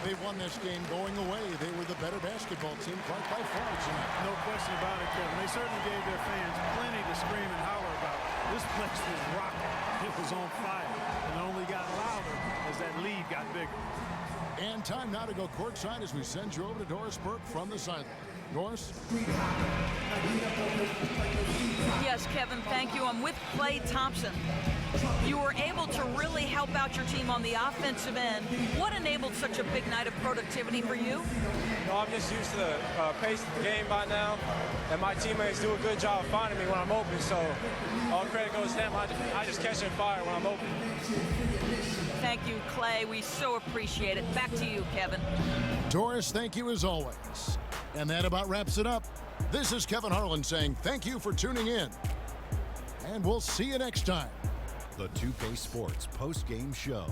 They won this game going away. They were the better basketball team, quite by far tonight. No question about it, Kevin. They certainly gave their fans plenty to scream and holler about. This place was rocking. It was on fire. And only got louder as that lead got bigger. And time now to go courtside as we send you over to Doris Burke from the sideline. Doris? Yes, Kevin, thank you. I'm with Klay Thompson. You were able to really help out your team on the offensive end. What enabled such a big night of productivity for you? I'm just used to the pace of the game by now, and my teammates do a good job of finding me when I'm open, so all credit goes to them. I just catch and fire when I'm open. Thank you, Klay. We so appreciate it. Back to you, Kevin. Doris, thank you as always. And that about wraps it up. This is Kevin Harlan saying thank you for tuning in. And we'll see you next time. The 2K Sports post-game show.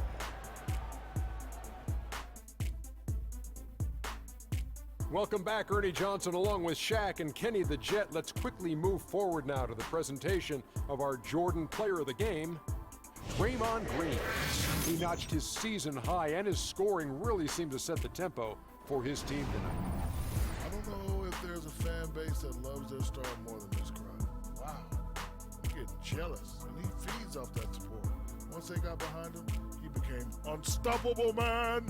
Welcome back, Ernie Johnson, along with Shaq and Kenny the Jet. Let's quickly move forward now to the presentation of our Jordan Player of the Game, Draymond Green. He notched his season high, and his scoring really seemed to set the tempo for his team tonight. I don't know if there's a fan base that loves their star more than this crowd. Wow. I'm getting jealous, and he feeds off that support. Once they got behind him, he became unstoppable, man.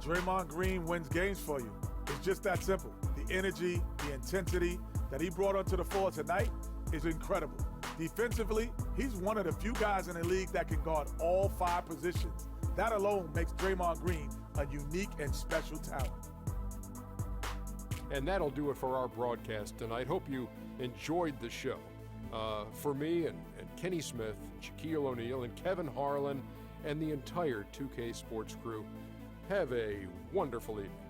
Draymond Green wins games for you. It's just that simple. The energy, the intensity that he brought onto the floor tonight is incredible. Defensively, he's one of the few guys in the league that can guard all 5 positions. That alone makes Draymond Green a unique and special talent. And that'll do it for our broadcast tonight. Hope you enjoyed the show. For me and Kenny, Kenny Smith, Shaquille O'Neal, and Kevin Harlan, and the entire 2K Sports crew. Have a wonderful evening.